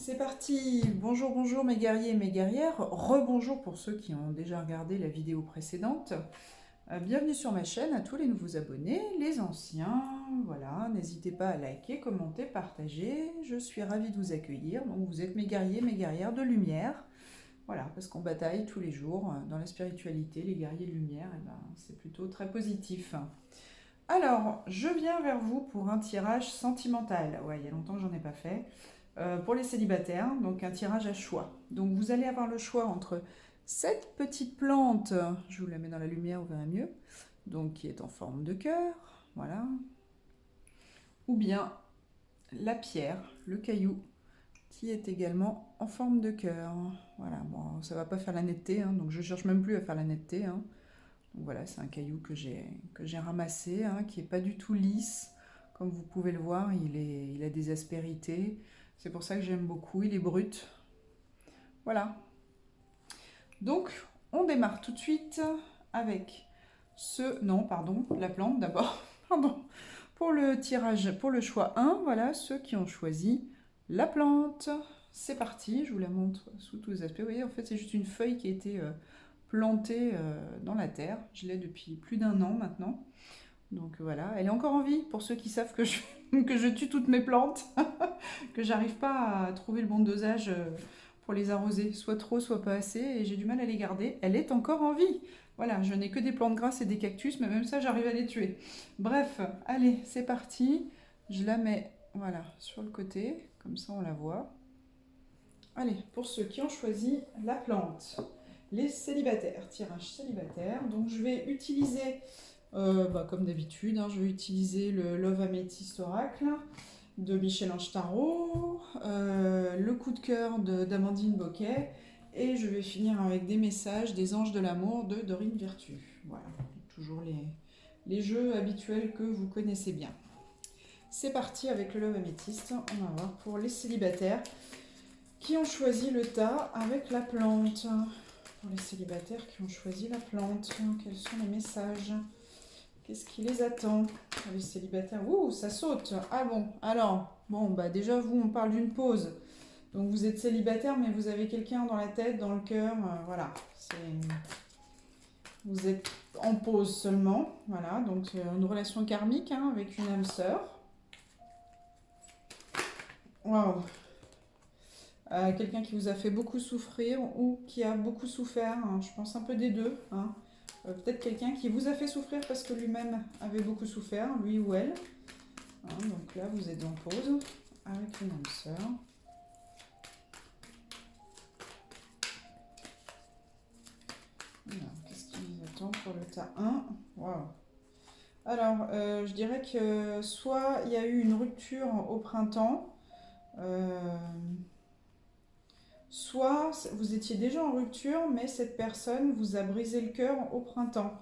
C'est parti! Bonjour, bonjour mes guerriers et mes guerrières. Rebonjour pour ceux qui ont déjà regardé la vidéo précédente. Bienvenue sur ma chaîne à tous les nouveaux abonnés, les anciens. Voilà, n'hésitez pas à liker, commenter, partager. Je suis ravie de vous accueillir. Donc vous êtes mes guerriers, mes guerrières de lumière. Voilà, parce qu'on bataille tous les jours dans la spiritualité, les guerriers de lumière, et ben, c'est plutôt très positif. Alors, je viens vers vous pour un tirage sentimental. Ouais, il y a longtemps que j'en ai pas fait. Pour les célibataires, donc un tirage à choix. Donc vous allez avoir le choix entre cette petite plante, je vous la mets dans la lumière, vous verrez mieux, donc qui est en forme de cœur, voilà, ou bien la pierre, le caillou, qui est également en forme de cœur. Voilà, bon, ça va pas faire la netteté, hein, donc je cherche même plus à faire la netteté. Hein. Donc voilà, c'est un caillou que j'ai ramassé, hein, qui est pas du tout lisse. Comme vous pouvez le voir, il a des aspérités. C'est pour ça que j'aime beaucoup, il est brut. Voilà. Donc, on démarre tout de suite avec non, pardon, la plante d'abord. Pardon. Pour le tirage, pour le choix 1, voilà, ceux qui ont choisi la plante. C'est parti, je vous la montre sous tous les aspects. Vous voyez, en fait, c'est juste une feuille qui a été plantée dans la terre. Je l'ai depuis plus d'1 an maintenant. Donc voilà, elle est encore en vie pour ceux qui savent que que je tue toutes mes plantes, que j'arrive pas à trouver le bon dosage pour les arroser, soit trop, soit pas assez, et j'ai du mal à les garder. Elle est encore en vie. Voilà, je n'ai que des plantes grasses et des cactus, mais même ça, j'arrive à les tuer. Bref, allez, c'est parti. Je la mets, voilà, sur le côté, comme ça on la voit. Allez, pour ceux qui ont choisi la plante, les célibataires, tirage célibataire. Donc je vais utiliser, comme d'habitude, hein, je vais utiliser le Love Amethyst Oracle de Michel-Ange Tarot, le coup de cœur d'Amandine Boquet, et je vais finir avec des messages des anges de l'amour de Dorine Virtue. Voilà, toujours les jeux habituels que vous connaissez bien. C'est parti avec le Love Amethyst. On va voir pour les célibataires qui ont choisi le tas avec la plante. Pour les célibataires qui ont choisi la plante, quels sont les messages? Qu'est-ce qui les attend? Les célibataires, ouh, ça saute. Ah bon, alors, bon, bah déjà, vous, on parle d'une pause. Donc vous êtes célibataire, mais vous avez quelqu'un dans la tête, dans le cœur, voilà. Vous êtes en pause seulement, voilà. Donc une relation karmique hein, avec une âme sœur. Waouh. Quelqu'un qui vous a fait beaucoup souffrir ou qui a beaucoup souffert, hein, je pense un peu des deux. Hein. Peut-être quelqu'un qui vous a fait souffrir parce que lui-même avait beaucoup souffert, lui ou elle. Hein, donc là, vous êtes en pause avec une âme sœur. Qu'est-ce qui nous attend pour le tas 1? Waouh. Alors, je dirais que soit il y a eu une rupture au printemps, soit vous étiez déjà en rupture, mais cette personne vous a brisé le cœur au printemps.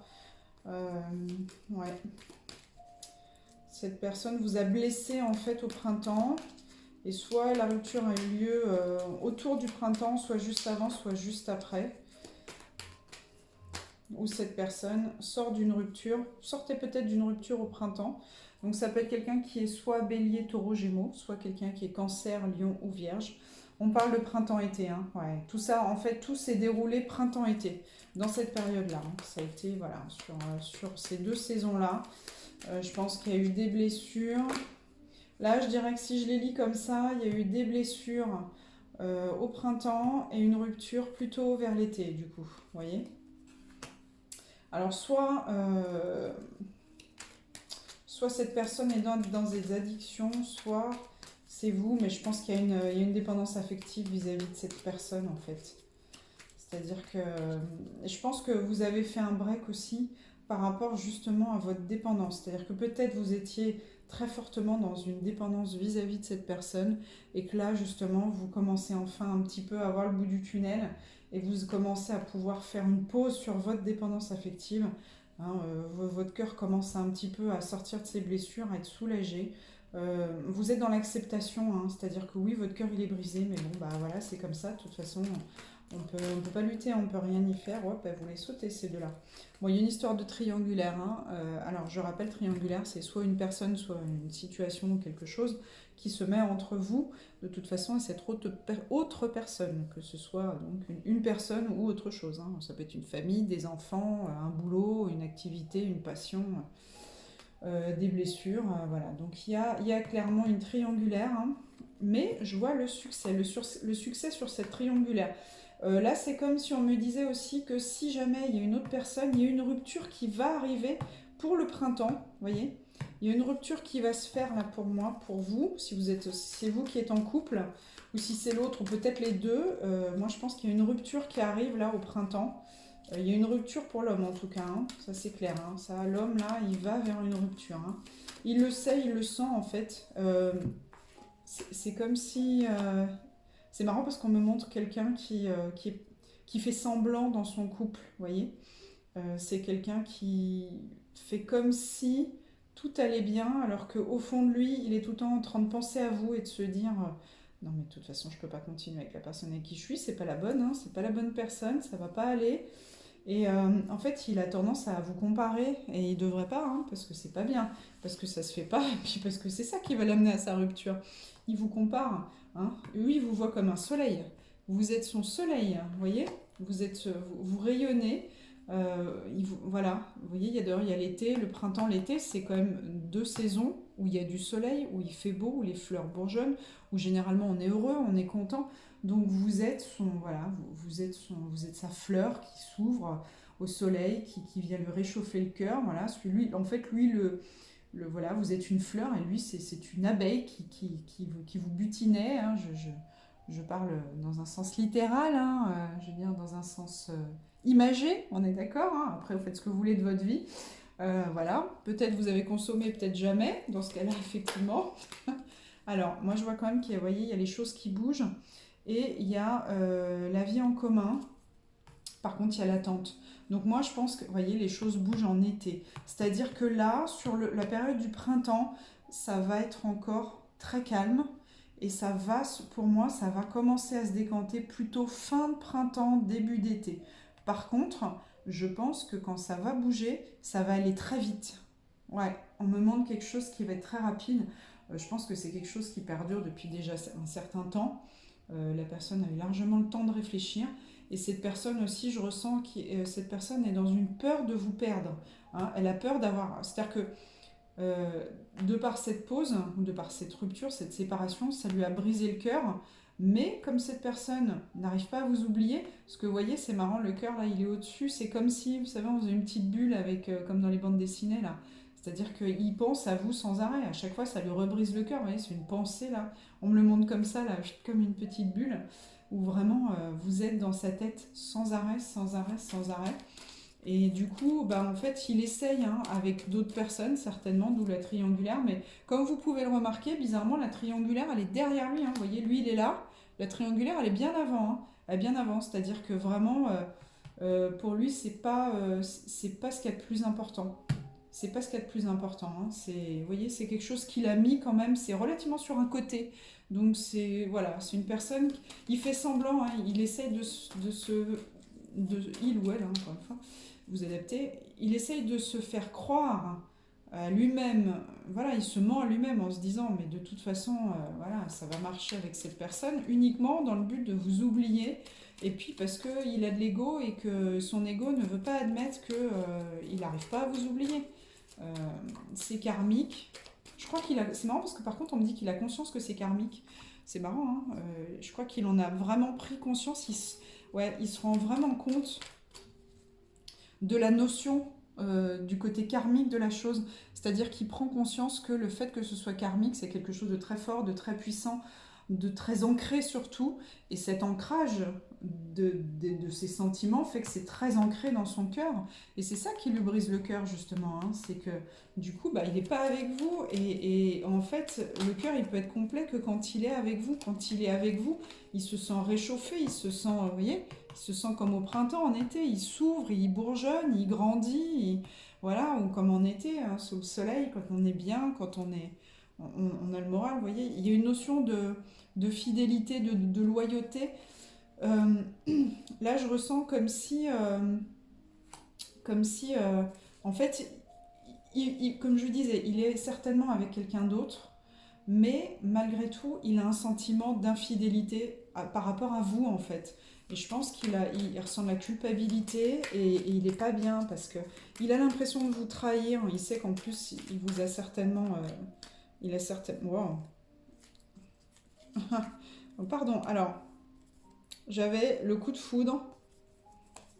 Ouais. Cette personne vous a blessé en fait au printemps. Et soit la rupture a eu lieu autour du printemps, soit juste avant, soit juste après. Ou cette personne sort d'une rupture, sortait peut-être d'une rupture au printemps. Donc ça peut être quelqu'un qui est soit bélier, taureau, gémeaux, soit quelqu'un qui est cancer, lion ou vierge. On parle de printemps-été. Hein. Ouais. Tout ça, en fait, tout s'est déroulé printemps-été, dans cette période-là. Hein. Ça a été, voilà, sur ces 2 saisons-là. Je pense qu'il y a eu des blessures. Là, je dirais que si je les lis comme ça, il y a eu des blessures au printemps et une rupture plutôt vers l'été, du coup. Vous voyez? Alors, soit cette personne est dans des addictions, soit c'est vous, mais je pense qu'il y a une dépendance affective vis-à-vis de cette personne, en fait. C'est-à-dire que je pense que vous avez fait un break aussi par rapport justement à votre dépendance. C'est-à-dire que peut-être vous étiez très fortement dans une dépendance vis-à-vis de cette personne et que là justement vous commencez enfin un petit peu à voir le bout du tunnel et vous commencez à pouvoir faire une pause sur votre dépendance affective. Hein, votre cœur commence un petit peu à sortir de ses blessures, à être soulagé. Vous êtes dans l'acceptation, hein, c'est-à-dire que oui, votre cœur il est brisé, mais bon, bah voilà, c'est comme ça, de toute façon, on peut pas lutter, on peut rien y faire, hop, vous les sautez ces deux-là. Bon, il y a une histoire de triangulaire, hein, alors je rappelle, triangulaire, c'est soit une personne, soit une situation ou quelque chose qui se met entre vous, de toute façon, et cette autre personne, que ce soit donc une personne ou autre chose, hein. Ça peut être une famille, des enfants, un boulot, une activité, une passion, des blessures, voilà. Donc il y a clairement une triangulaire, hein, mais je vois le succès, le succès sur cette triangulaire. Là, c'est comme si on me disait aussi que si jamais il y a une autre personne, il y a une rupture qui va arriver pour le printemps, vous voyez. Il y a une rupture qui va se faire là pour moi, pour vous, si c'est vous qui êtes en couple, ou si c'est l'autre, ou peut-être les deux. Moi, je pense qu'il y a une rupture qui arrive là au printemps. Il y a une rupture pour l'homme en tout cas, hein. Ça c'est clair, hein. Ça, l'homme là, il va vers une rupture, hein. Il le sait, il le sent en fait. C'est comme si... c'est marrant parce qu'on me montre quelqu'un qui fait semblant dans son couple, vous voyez. C'est quelqu'un qui fait comme si tout allait bien, alors qu'au fond de lui, il est tout le temps en train de penser à vous et de se dire non mais de toute façon, je peux pas continuer avec la personne avec qui je suis, c'est pas la bonne, hein, c'est pas la bonne personne, ça va pas aller. Et en fait, il a tendance à vous comparer, et il devrait pas, hein, parce que c'est pas bien, parce que ça se fait pas, et puis parce que c'est ça qui va l'amener à sa rupture. Il vous compare, hein. Lui, il vous voit comme un soleil. Vous êtes son soleil, hein, vous voyez. Vous rayonnez. Voilà, vous voyez, d'ailleurs, il y a l'été, le printemps, l'été, c'est quand même deux saisons où il y a du soleil, où il fait beau, où les fleurs bourgeonnent, où généralement on est heureux, on est content. Donc vous êtes voilà, vous êtes sa fleur qui s'ouvre au soleil, qui vient lui réchauffer le cœur. Voilà, en fait, lui, voilà, vous êtes une fleur et lui, c'est une abeille qui vous butinait, hein. Je parle dans un sens littéral, hein, je veux dire dans un sens imagé, on est d'accord, hein. Après, vous faites ce que vous voulez de votre vie. Voilà, peut-être vous avez consommé, peut-être jamais, dans ce cas-là, effectivement. Alors, moi, je vois quand même qu'il y a, vous voyez, il y a les choses qui bougent. Et il y a la vie en commun. Par contre, il y a l'attente. Donc moi, je pense que, vous voyez, les choses bougent en été. C'est-à-dire que là, sur la période du printemps, ça va être encore très calme. Et ça va, pour moi, ça va commencer à se décanter plutôt fin de printemps, début d'été. Par contre, je pense que quand ça va bouger, ça va aller très vite. Ouais, on me demande quelque chose qui va être très rapide. Je pense que c'est quelque chose qui perdure depuis déjà un certain temps. La personne a eu largement le temps de réfléchir. Et cette personne aussi, je ressens que cette personne est dans une peur de vous perdre, hein. Elle a peur d'avoir... C'est-à-dire que de par cette pause, ou de par cette rupture, cette séparation, ça lui a brisé le cœur. Mais comme cette personne n'arrive pas à vous oublier, ce que vous voyez, c'est marrant, le cœur là, il est au-dessus. C'est comme si, vous savez, on faisait une petite bulle avec, comme dans les bandes dessinées là. C'est-à-dire qu'il pense à vous sans arrêt. À chaque fois, ça lui rebrise le cœur. Vous voyez, c'est une pensée là. On me le montre comme ça, là, comme une petite bulle, où vraiment vous êtes dans sa tête sans arrêt, sans arrêt, sans arrêt. Et du coup, bah, en fait, il essaye, hein, avec d'autres personnes, certainement, d'où la triangulaire. Mais comme vous pouvez le remarquer, bizarrement, la triangulaire, elle est derrière lui, hein. Vous voyez, lui, il est là. La triangulaire, elle est bien avant, hein. Elle est bien avant. C'est-à-dire que vraiment, pour lui, c'est pas ce qu'il y a de plus important. C'est pas ce qu'il y a de plus important, hein. Vous voyez, c'est quelque chose qu'il a mis quand même. C'est relativement sur un côté. Donc, voilà, c'est une personne il fait semblant, hein, il essaie il ou elle, hein, encore une fois, vous adaptez, il essaye de se faire croire à lui-même, voilà, il se ment à lui-même en se disant, mais de toute façon, voilà, ça va marcher avec cette personne, uniquement dans le but de vous oublier, et puis parce qu'il a de l'ego et que son ego ne veut pas admettre qu'il n'arrive pas à vous oublier. Euh, c'est karmique. Je crois c'est marrant parce que par contre, on me dit qu'il a conscience que c'est karmique. C'est marrant, hein. Je crois qu'il en a vraiment pris conscience. Ouais, il se rend vraiment compte de la notion du côté karmique de la chose. C'est-à-dire qu'il prend conscience que le fait que ce soit karmique, c'est quelque chose de très fort, de très puissant, de très ancré surtout. Et cet ancrage de ses sentiments fait que c'est très ancré dans son cœur. Et c'est ça qui lui brise le cœur, justement, hein. C'est que du coup, bah, il n'est pas avec vous. Et en fait, le cœur, il peut être complet que quand il est avec vous. Quand il est avec vous, il se sent réchauffé, il se sent, vous voyez, il se sent comme au printemps, en été, il s'ouvre, il bourgeonne, il grandit, voilà, ou comme en été, hein, sous le soleil, quand on est bien, quand on est... on a le moral, vous voyez. Il y a une notion de fidélité, de loyauté. Euh, Là, je ressens comme si, en fait, comme je vous disais, il est certainement avec quelqu'un d'autre, mais malgré tout, il a un sentiment d'infidélité par rapport à vous, en fait. Et je pense il ressent de la culpabilité et il n'est pas bien parce que il a l'impression de vous trahir. Il sait qu'en plus, il vous a certainement. Il a certainement. Wow. Pardon, alors, j'avais le coup de foudre.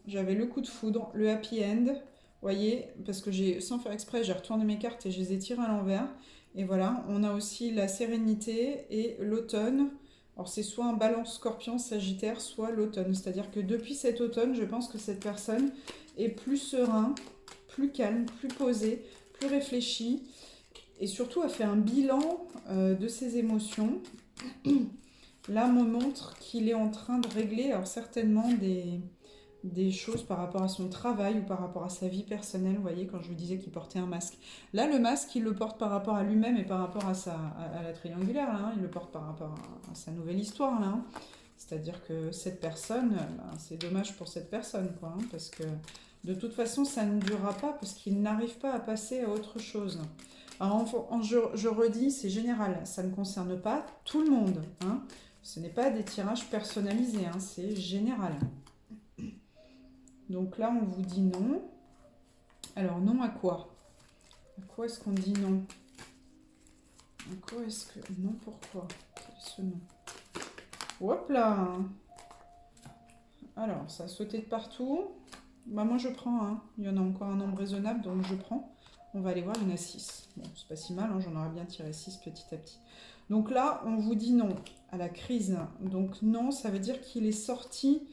J'avais le coup de foudre, le happy end. Vous voyez, parce que sans faire exprès, j'ai retourné mes cartes et je les ai tirées à l'envers. Et voilà, on a aussi la sérénité et l'automne. Alors c'est soit un balance scorpion sagittaire, soit l'automne. C'est-à-dire que depuis cet automne, je pense que cette personne est plus serein, plus calme, plus posé, plus réfléchi. Et surtout a fait un bilan de ses émotions. Là, me montre qu'il est en train de régler, alors certainement des choses par rapport à son travail ou par rapport à sa vie personnelle. Vous voyez, quand je vous disais qu'il portait un masque. Là, le masque, il le porte par rapport à lui-même et par rapport à la triangulaire. Là, hein. Il le porte par rapport à sa nouvelle histoire. Là, hein. C'est-à-dire que cette personne, ben, c'est dommage pour cette personne, quoi, hein, parce que de toute façon, ça ne durera pas parce qu'il n'arrive pas à passer à autre chose. Alors, je redis, c'est général, ça ne concerne pas tout le monde. Hein. Ce n'est pas des tirages personnalisés, hein, c'est général. Donc là, on vous dit non. Alors, non à quoi? À quoi est-ce qu'on dit non? À quoi est-ce que... Non, pourquoi? Quel est ce non? Hop là! Alors, ça a sauté de partout. Bah moi, je prends, hein. Il y en a encore un nombre raisonnable, donc je prends. On va aller voir, il y en a 6. Bon, c'est pas si mal, hein, j'en aurais bien tiré 6 petit à petit. Donc là, on vous dit non à la crise. Donc non, ça veut dire qu'il est sorti...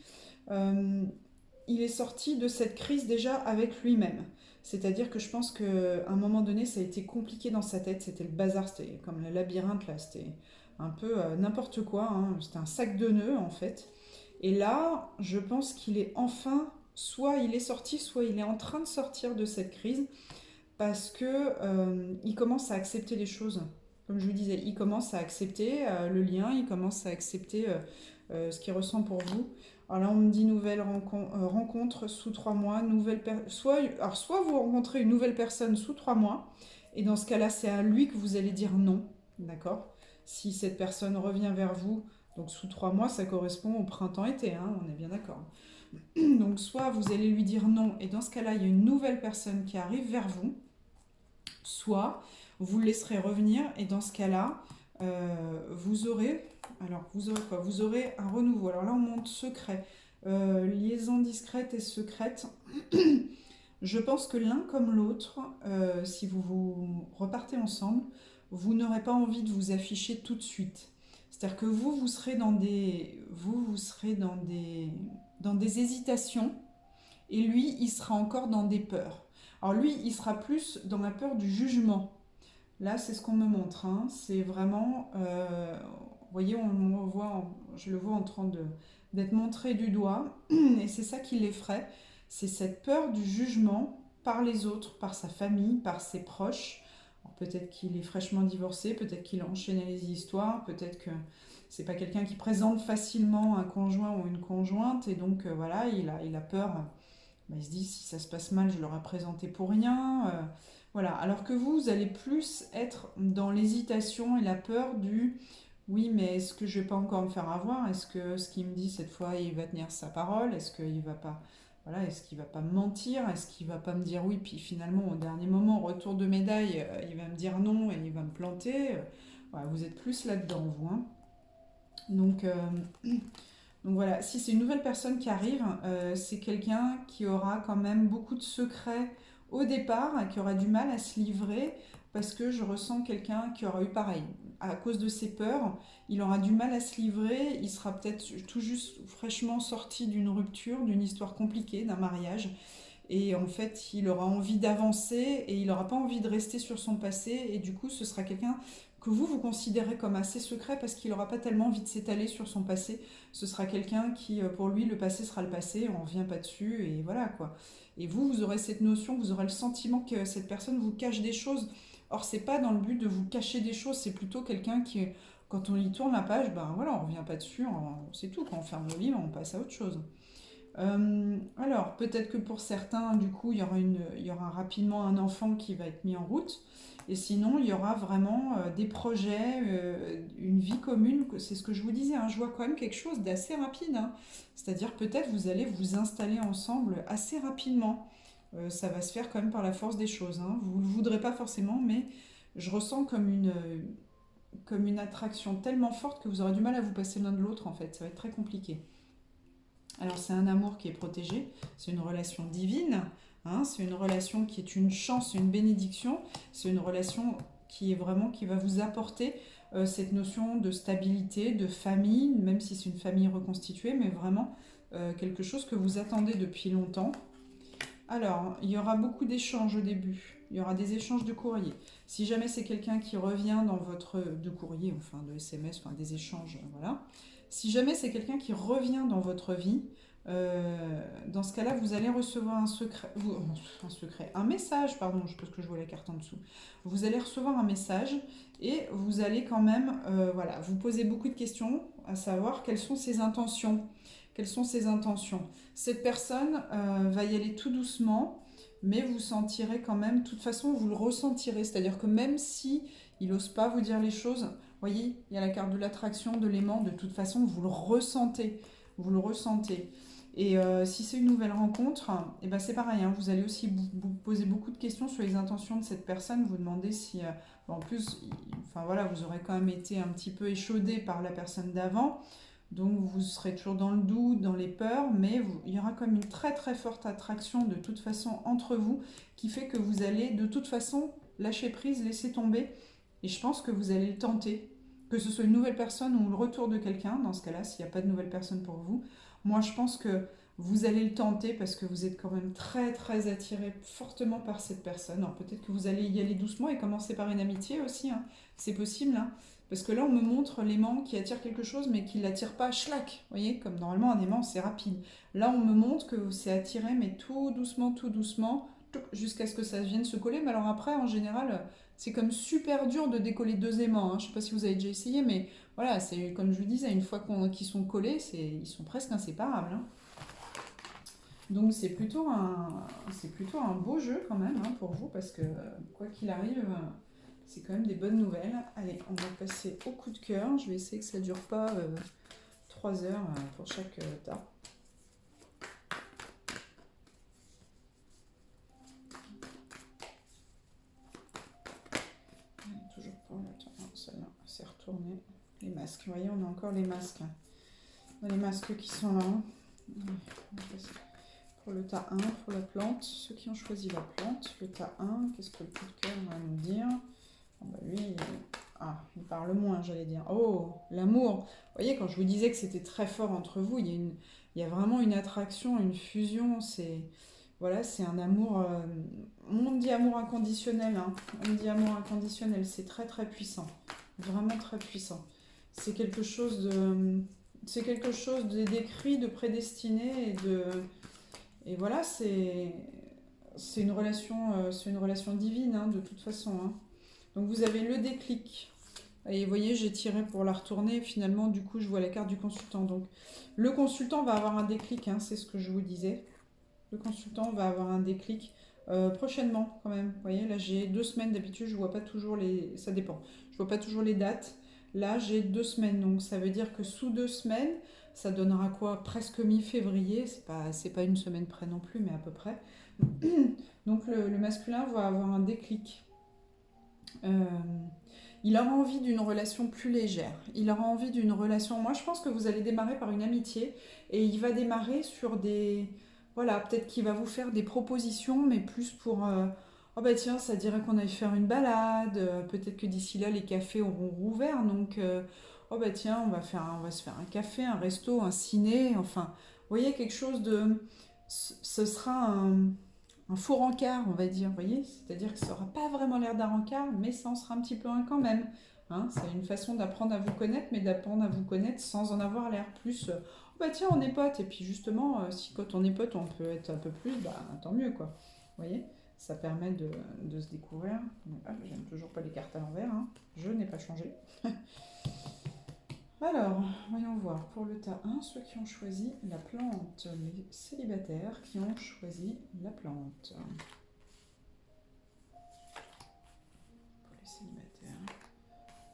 il est sorti de cette crise déjà avec lui-même. C'est-à-dire que je pense qu'à un moment donné, ça a été compliqué dans sa tête. C'était le bazar, c'était comme le labyrinthe, là. C'était un peu n'importe quoi. Hein. C'était un sac de nœuds, en fait. Et là, je pense qu'il est enfin, soit il est sorti, soit il est en train de sortir de cette crise, parce que il commence à accepter les choses. Comme je vous disais, il commence à accepter le lien, il commence à accepter ce qu'il ressent pour vous. Alors là, on me dit nouvelle rencontre sous 3 mois, soit vous rencontrez une nouvelle personne sous 3 mois, et dans ce cas-là, c'est à lui que vous allez dire non, d'accord? Si cette personne revient vers vous, donc sous 3 mois, ça correspond au printemps-été, hein, on est bien d'accord. Donc soit vous allez lui dire non, et dans ce cas-là, il y a une nouvelle personne qui arrive vers vous, soit vous le laisserez revenir, et dans ce cas-là, vous aurez... Alors, vous aurez quoi? Vous aurez un renouveau. Alors là, on monte secret. Liaison discrète et secrète. Je pense que l'un comme l'autre, si vous repartez ensemble, vous n'aurez pas envie de vous afficher tout de suite. C'est-à-dire que vous serez dans des hésitations, et lui, il sera encore dans des peurs. Alors lui, il sera plus dans la peur du jugement. Là, c'est ce qu'on me montre. Hein. C'est vraiment... vous voyez, je le vois en train d'être montré du doigt. Et c'est ça qui l'effraie. C'est cette peur du jugement par les autres, par sa famille, par ses proches. Alors, peut-être qu'il est fraîchement divorcé, peut-être qu'il a enchaîné les histoires, peut-être que c'est pas quelqu'un qui présente facilement un conjoint ou une conjointe. Et donc, voilà, il a peur. Il se dit, si ça se passe mal, je l'aurai présenté pour rien. Voilà. Alors que vous allez plus être dans l'hésitation et la peur du oui, mais est-ce que je vais pas encore me faire avoir? Est-ce que ce qu'il me dit cette fois, il va tenir sa parole? Est-ce qu'il va pas, voilà, est-ce qu'il va pas me mentir? Est-ce qu'il va pas me dire oui? Puis finalement, au dernier moment, retour de médaille, il va me dire non et il va me planter. Voilà, vous êtes plus là-dedans, vous. Hein. Donc, donc voilà, si c'est une nouvelle personne qui arrive, c'est quelqu'un qui aura quand même beaucoup de secrets au départ, qui aura du mal à se livrer, parce que je ressens quelqu'un qui aura eu pareil. À cause de ses peurs, il aura du mal à se livrer, il sera peut-être tout juste fraîchement sorti d'une rupture, d'une histoire compliquée, d'un mariage. Et en fait, il aura envie d'avancer et il n'aura pas envie de rester sur son passé. Et du coup, ce sera quelqu'un que vous considérez comme assez secret parce qu'il n'aura pas tellement envie de s'étaler sur son passé. Ce sera quelqu'un qui, pour lui, le passé sera le passé, on ne revient pas dessus et voilà quoi. Et vous aurez cette notion, vous aurez le sentiment que cette personne vous cache des choses. Or, c'est pas dans le but de vous cacher des choses, c'est plutôt quelqu'un qui, quand on y tourne la page, ben voilà, on revient pas dessus, c'est tout, quand on ferme le livre, on passe à autre chose. Alors, peut-être que pour certains, du coup, il y aura rapidement un enfant qui va être mis en route. Et sinon, il y aura vraiment des projets, une vie commune. C'est ce que je vous disais, hein, je vois quand même quelque chose d'assez rapide, hein. C'est-à-dire peut-être vous allez vous installer ensemble assez rapidement. Ça va se faire quand même par la force des choses, hein. Vous ne le voudrez pas forcément, mais je ressens comme une attraction tellement forte que vous aurez du mal à vous passer l'un de l'autre, en fait. Ça va être très compliqué. Alors c'est un amour qui est protégé, c'est une relation divine, hein, c'est une relation qui est une chance, une bénédiction, c'est une relation qui est vraiment qui va vous apporter cette notion de stabilité, de famille, même si c'est une famille reconstituée, mais vraiment quelque chose que vous attendez depuis longtemps. Alors, il y aura beaucoup d'échanges au début. Il y aura des échanges de courrier. Si jamais c'est quelqu'un qui revient dans votre... de courrier, enfin de SMS, enfin des échanges, voilà. Si jamais c'est quelqu'un qui revient dans votre vie, dans ce cas-là, vous allez recevoir un message, pardon, parce que je vois la carte en dessous. Vous allez recevoir un message et vous allez quand même, voilà, vous poser beaucoup de questions, à savoir quelles sont ses intentions. Quelles sont ses intentions? Cette personne va y aller tout doucement, mais vous sentirez quand même, de toute façon, vous le ressentirez. C'est-à-dire que même si il n'ose pas vous dire les choses, vous voyez, il y a la carte de l'attraction, de l'aimant, de toute façon, vous le ressentez. Vous le ressentez. Et si c'est une nouvelle rencontre, eh ben c'est pareil, hein, vous allez aussi vous poser beaucoup de questions sur les intentions de cette personne, vous demandez si, en plus, enfin voilà, vous aurez quand même été un petit peu échaudé par la personne d'avant, donc vous serez toujours dans le doute, dans les peurs, mais il y aura comme une très très forte attraction de toute façon entre vous qui fait que vous allez de toute façon lâcher prise, laisser tomber. Et je pense que vous allez le tenter, que ce soit une nouvelle personne ou le retour de quelqu'un, dans ce cas-là, s'il n'y a pas de nouvelle personne pour vous. Moi, je pense que vous allez le tenter parce que vous êtes quand même très très attiré fortement par cette personne. Alors peut-être que vous allez y aller doucement et commencer par une amitié aussi, hein. C'est possible, hein. Parce que là, on me montre l'aimant qui attire quelque chose, mais qui ne l'attire pas, schlac. Vous voyez, comme normalement, un aimant, c'est rapide. Là, on me montre que c'est attiré, mais tout doucement, jusqu'à ce que ça vienne se coller. Mais alors après, en général, c'est comme super dur de décoller deux aimants, hein. Je ne sais pas si vous avez déjà essayé, mais voilà, c'est comme je vous disais, une fois qu'ils sont collés, ils sont presque inséparables, hein. Donc c'est plutôt un beau jeu quand même, hein, pour vous, parce que quoi qu'il arrive, c'est quand même des bonnes nouvelles. Allez, on va passer au coup de cœur. Je vais essayer que ça ne dure pas 3 heures pour chaque tas. Toujours pas le temps. Celle-là, c'est retourné. Les masques, vous voyez, on a encore les masques. Les masques qui sont là. Pour le tas 1, pour la plante, ceux qui ont choisi la plante, le tas 1, qu'est-ce que le coup de cœur va nous dire? Lui, il parle moins, j'allais dire. Oh, l'amour. Vous voyez, quand je vous disais que c'était très fort entre vous, il y a vraiment une attraction, une fusion. Voilà, c'est un amour. On dit amour inconditionnel, hein. On dit amour inconditionnel, c'est très très puissant. Vraiment très puissant. C'est quelque chose d'écrit, de prédestiné et voilà, c'est une relation divine, hein, de toute façon, hein. Donc vous avez le déclic. Et vous voyez, j'ai tiré pour la retourner. Finalement, du coup, je vois la carte du consultant. Donc, le consultant va avoir un déclic, hein, c'est ce que je vous disais. Le consultant va avoir un déclic prochainement, quand même. Vous voyez, là, j'ai 2 semaines. D'habitude, je vois pas toujours les... Ça dépend. Je vois pas toujours les dates. Là, j'ai 2 semaines. Donc, ça veut dire que sous 2 semaines, ça donnera quoi? Presque mi-février. C'est pas une semaine près non plus, mais à peu près. Donc, le masculin va avoir un déclic. Il aura envie d'une relation plus légère. Il aura envie d'une relation... Moi, je pense que vous allez démarrer par une amitié et il va démarrer sur des... Voilà, peut-être qu'il va vous faire des propositions, mais plus pour... Oh bah tiens, ça dirait qu'on aille faire une balade. Peut-être que d'ici là, les cafés auront rouvert. Donc, oh bah tiens, on va se faire un café, un resto, un ciné. Enfin, vous voyez, quelque chose de... Ce sera un faux rencard, on va dire, vous voyez, c'est-à-dire que ça n'aura pas vraiment l'air d'un rencard, mais ça en sera un petit peu un quand même, hein. C'est une façon d'apprendre à vous connaître, mais d'apprendre à vous connaître sans en avoir l'air plus, oh bah tiens, on est potes, et puis justement, si quand on est potes, on peut être un peu plus, bah tant mieux, quoi, vous voyez. Ça permet de se découvrir. Ah, j'aime toujours pas les cartes à l'envers, hein. Je n'ai pas changé. Alors, voyons voir. Pour le tas 1, ceux qui ont choisi la plante, les célibataires qui ont choisi la plante. Pour les célibataires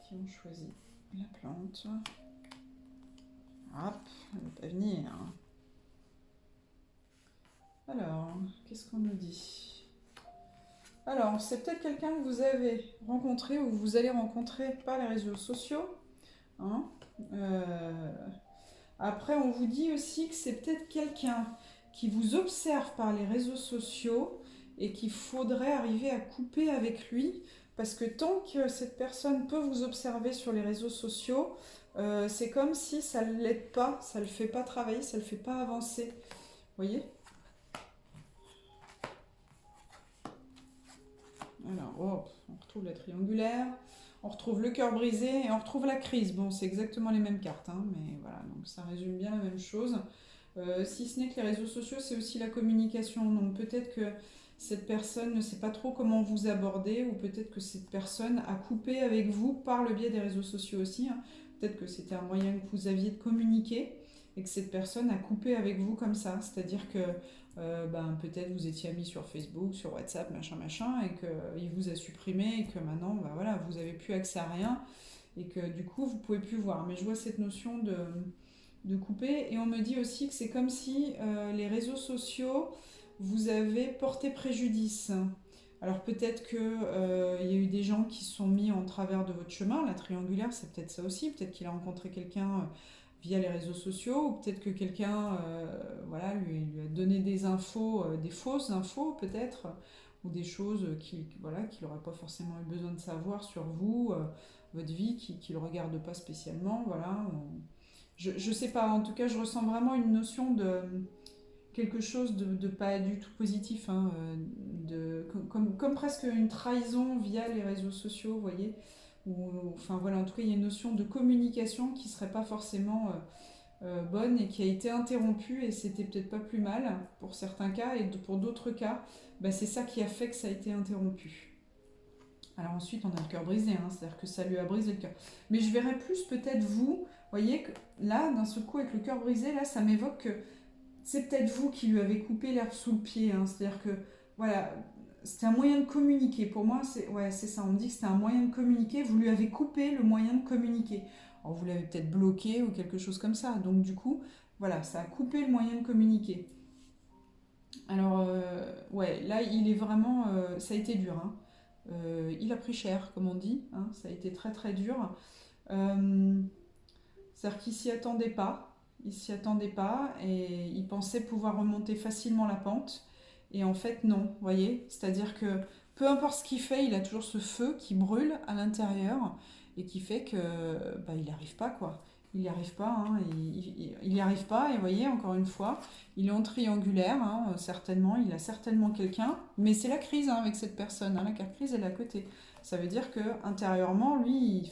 qui ont choisi la plante. Hop, elle ne va pas venir. Alors, qu'est-ce qu'on nous dit? Alors, c'est peut-être quelqu'un que vous avez rencontré ou vous allez rencontrer par les réseaux sociaux. Hein. Après, on vous dit aussi que c'est peut-être quelqu'un qui vous observe par les réseaux sociaux et qu'il faudrait arriver à couper avec lui. Parce que tant que cette personne peut vous observer sur les réseaux sociaux, c'est comme si ça ne l'aide pas, ça ne le fait pas travailler, ça ne le fait pas avancer. Vous voyez? Alors, oh, on retrouve la triangulaire, on retrouve le cœur brisé et on retrouve la crise. Bon, c'est exactement les mêmes cartes, hein, mais voilà, donc ça résume bien la même chose. Si ce n'est que les réseaux sociaux, c'est aussi la communication. Donc peut-être que cette personne ne sait pas trop comment vous aborder, ou peut-être que cette personne a coupé avec vous par le biais des réseaux sociaux aussi. Hein. Peut-être que c'était un moyen que vous aviez de communiquer et que cette personne a coupé avec vous comme ça. C'est-à-dire que peut-être vous étiez amis sur Facebook, sur WhatsApp, machin, et qu'il vous a supprimé et que maintenant, voilà, vous n'avez plus accès à rien et que du coup, vous ne pouvez plus voir. Mais je vois cette notion de couper, et on me dit aussi que c'est comme si les réseaux sociaux vous avaient porté préjudice. Alors peut-être qu'il y a eu des gens qui se sont mis en travers de votre chemin. La triangulaire, c'est peut-être ça aussi. Peut-être qu'il a rencontré quelqu'un via les réseaux sociaux, ou peut-être que quelqu'un voilà, lui a donné des infos, des fausses infos peut-être, ou des choses qu'il n'aurait pas forcément eu besoin de savoir sur vous, votre vie, qui ne le regarde pas spécialement. Voilà. Je sais pas, en tout cas je ressens vraiment une notion de quelque chose de pas du tout positif, hein, comme presque une trahison via les réseaux sociaux, vous voyez. Enfin voilà, en tout cas il y a une notion de communication qui serait pas forcément bonne et qui a été interrompue, et c'était peut-être pas plus mal pour certains cas, et pour d'autres cas, c'est ça qui a fait que ça a été interrompu. Alors ensuite, on a le cœur brisé, hein, c'est-à-dire que ça lui a brisé le cœur. Mais je verrais plus peut-être vous, voyez, que là, d'un seul coup, avec le cœur brisé, là, ça m'évoque que c'est peut-être vous qui lui avez coupé l'herbe sous le pied. Hein, c'est-à-dire que, voilà, c'était un moyen de communiquer. Pour moi, c'est ça, on me dit que c'était un moyen de communiquer. Vous lui avez coupé le moyen de communiquer. Alors, vous l'avez peut-être bloqué ou quelque chose comme ça. Donc, du coup, voilà, ça a coupé le moyen de communiquer. Alors, ouais, là, il est vraiment... ça a été dur, hein. Il a pris cher, comme on dit, hein, ça a été très très dur. C'est-à-dire qu'il s'y attendait pas, et il pensait pouvoir remonter facilement la pente. Et en fait, non, vous voyez. C'est-à-dire que peu importe ce qu'il fait, il a toujours ce feu qui brûle à l'intérieur et qui fait que il n'y arrive pas, quoi. Il n'y arrive pas, hein, il n'y arrive pas, et vous voyez, encore une fois, il est en triangulaire, hein, certainement, il a certainement quelqu'un, mais c'est la crise, hein, avec cette personne, hein, la carte crise, elle est à côté. Ça veut dire que intérieurement, lui,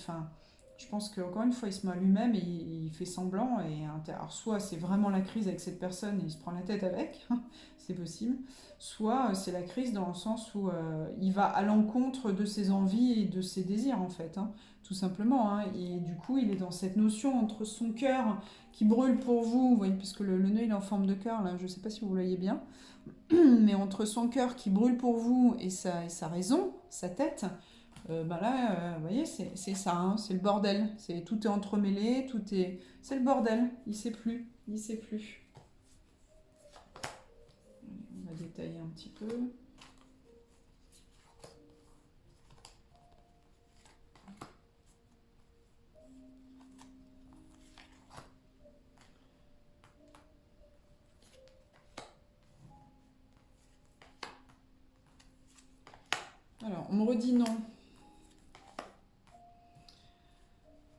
je pense qu'encore une fois, il se met à lui-même et il fait semblant. Alors, soit c'est vraiment la crise avec cette personne et il se prend la tête avec, c'est possible. Soit c'est la crise dans le sens où il va à l'encontre de ses envies et de ses désirs, en fait, hein, tout simplement. Hein. Et du coup, il est dans cette notion entre son cœur qui brûle pour vous, voyez, puisque le nœud il est en forme de cœur, là, je ne sais pas si vous voyez bien, mais entre son cœur qui brûle pour vous et sa raison, sa tête. Là, vous voyez, c'est ça, hein, c'est le bordel. Tout est entremêlé, c'est le bordel. Il sait plus, il sait plus. On va détailler un petit peu. Alors, on me redit non.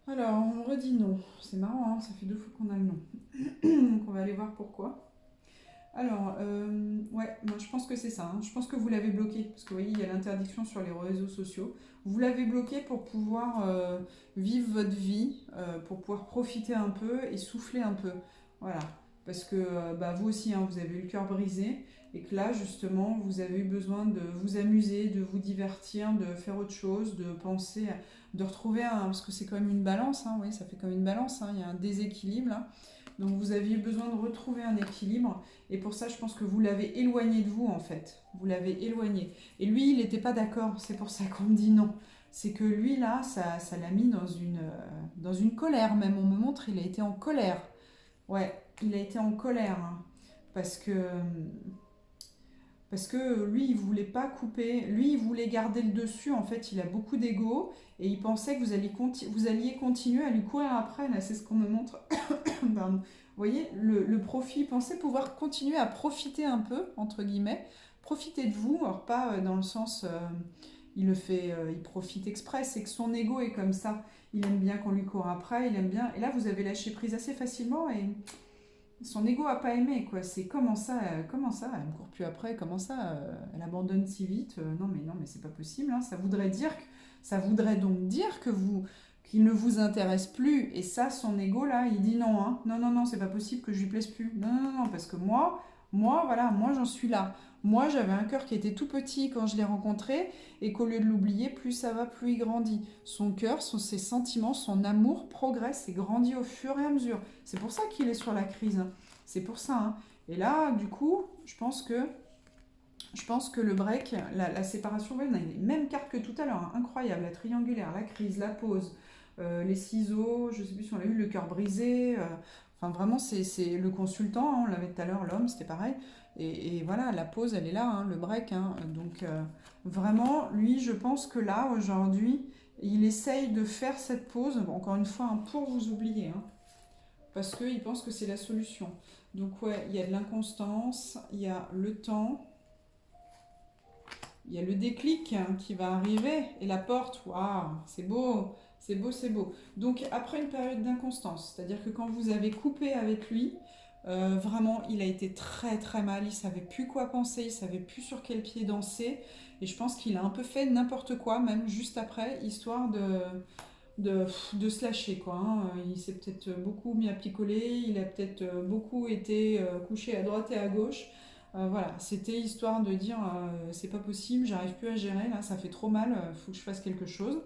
Alors, on me redit non. C'est marrant, hein, ça fait 2 fois qu'on a le non. Donc, on va aller voir pourquoi. Alors, ouais, moi je pense que c'est ça. Hein. Je pense que vous l'avez bloqué, parce que vous voyez, il y a l'interdiction sur les réseaux sociaux. Vous l'avez bloqué pour pouvoir vivre votre vie, pour pouvoir profiter un peu et souffler un peu. Voilà. parce que bah, vous aussi, hein, vous avez eu le cœur brisé, et que là, justement, vous avez eu besoin de vous amuser, de vous divertir, de faire autre chose, de penser, de retrouver un... Parce que c'est quand même une balance, hein, oui, ça fait comme une balance, hein, il y a un déséquilibre là. Donc vous aviez besoin de retrouver un équilibre, et pour ça, je pense que vous l'avez éloigné de vous, en fait. Vous l'avez éloigné. Et lui, il n'était pas d'accord, c'est pour ça qu'on me dit non. C'est que lui, là, ça l'a mis dans une colère, même. On me montre, il a été en colère. Ouais, il a été en colère, hein, parce que lui, il voulait pas couper, lui, il voulait garder le dessus. En fait, il a beaucoup d'ego et il pensait que vous alliez continuer à lui courir après. Là, c'est ce qu'on me montre. Pardon. Vous voyez, le profit, il pensait pouvoir continuer à profiter un peu, entre guillemets, profiter de vous, alors pas dans le sens, il le fait, il profite exprès, c'est que son ego est comme ça. Il aime bien qu'on lui court après, il aime bien. Et là, vous avez lâché prise assez facilement et son ego a pas aimé, quoi. C'est comment ça, elle me court plus après, comment ça, elle abandonne si vite, non, mais c'est pas possible, hein. Ça voudrait donc dire que qu'il ne vous intéresse plus, et ça, son ego, là, il dit non, hein. Non, c'est pas possible que je lui plaise plus. Non, parce que voilà, moi, j'en suis là. Moi, j'avais un cœur qui était tout petit quand je l'ai rencontré, et qu'au lieu de l'oublier, plus ça va, plus il grandit. Son cœur, ses sentiments, son amour progresse et grandit au fur et à mesure. C'est pour ça qu'il est sur la crise, hein. C'est pour ça, hein. Et là, du coup, je pense que le break, la séparation, ouais, on a les mêmes cartes que tout à l'heure, hein. Incroyable, la triangulaire, la crise, la pause, les ciseaux, je sais plus si on l'a vu, le cœur brisé. Enfin, vraiment, c'est le consultant, hein, on l'avait tout à l'heure, l'homme, c'était pareil. Et voilà, la pause, elle est là, hein, le break, hein. Donc, vraiment, lui, je pense que là, aujourd'hui, il essaye de faire cette pause, bon, encore une fois, hein, pour vous oublier, hein, parce qu'il pense que c'est la solution. Donc, ouais, il y a de l'inconstance, il y a le temps. Il y a le déclic, hein, qui va arriver et la porte, waouh, c'est beau, c'est beau, c'est beau. Donc après une période d'inconstance, c'est-à-dire que quand vous avez coupé avec lui, vraiment il a été très très mal, il savait plus quoi penser, il savait plus sur quel pied danser, et je pense qu'il a un peu fait n'importe quoi, même juste après, histoire de se lâcher, quoi, hein. Il s'est peut-être beaucoup mis à picoler, il a peut-être beaucoup été couché à droite et à gauche. Voilà, c'était histoire de dire c'est pas possible, j'arrive plus à gérer, là ça fait trop mal, faut que je fasse quelque chose.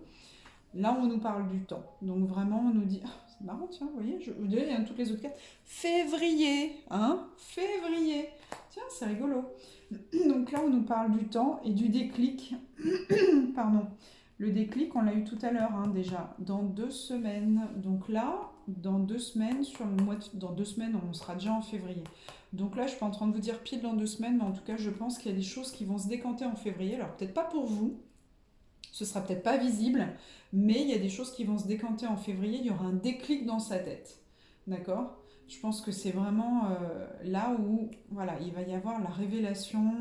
Là on nous parle du temps, donc vraiment on nous dit, ah, c'est marrant, tiens, vous voyez, je vous dis, il y a toutes les autres cartes. Février, hein, février, tiens, c'est rigolo. Donc là on nous parle du temps et du déclic. Pardon. Le déclic, on l'a eu tout à l'heure, hein, déjà, dans 2 semaines. Donc là, dans 2 semaines, dans 2 semaines, on sera déjà en février. Donc là, je suis pas en train de vous dire pile dans 2 semaines, mais en tout cas, je pense qu'il y a des choses qui vont se décanter en février. Alors peut-être pas pour vous, ce sera peut-être pas visible, mais il y a des choses qui vont se décanter en février. Il y aura un déclic dans sa tête, d'accord? Je pense que c'est vraiment là où, voilà, il va y avoir la révélation,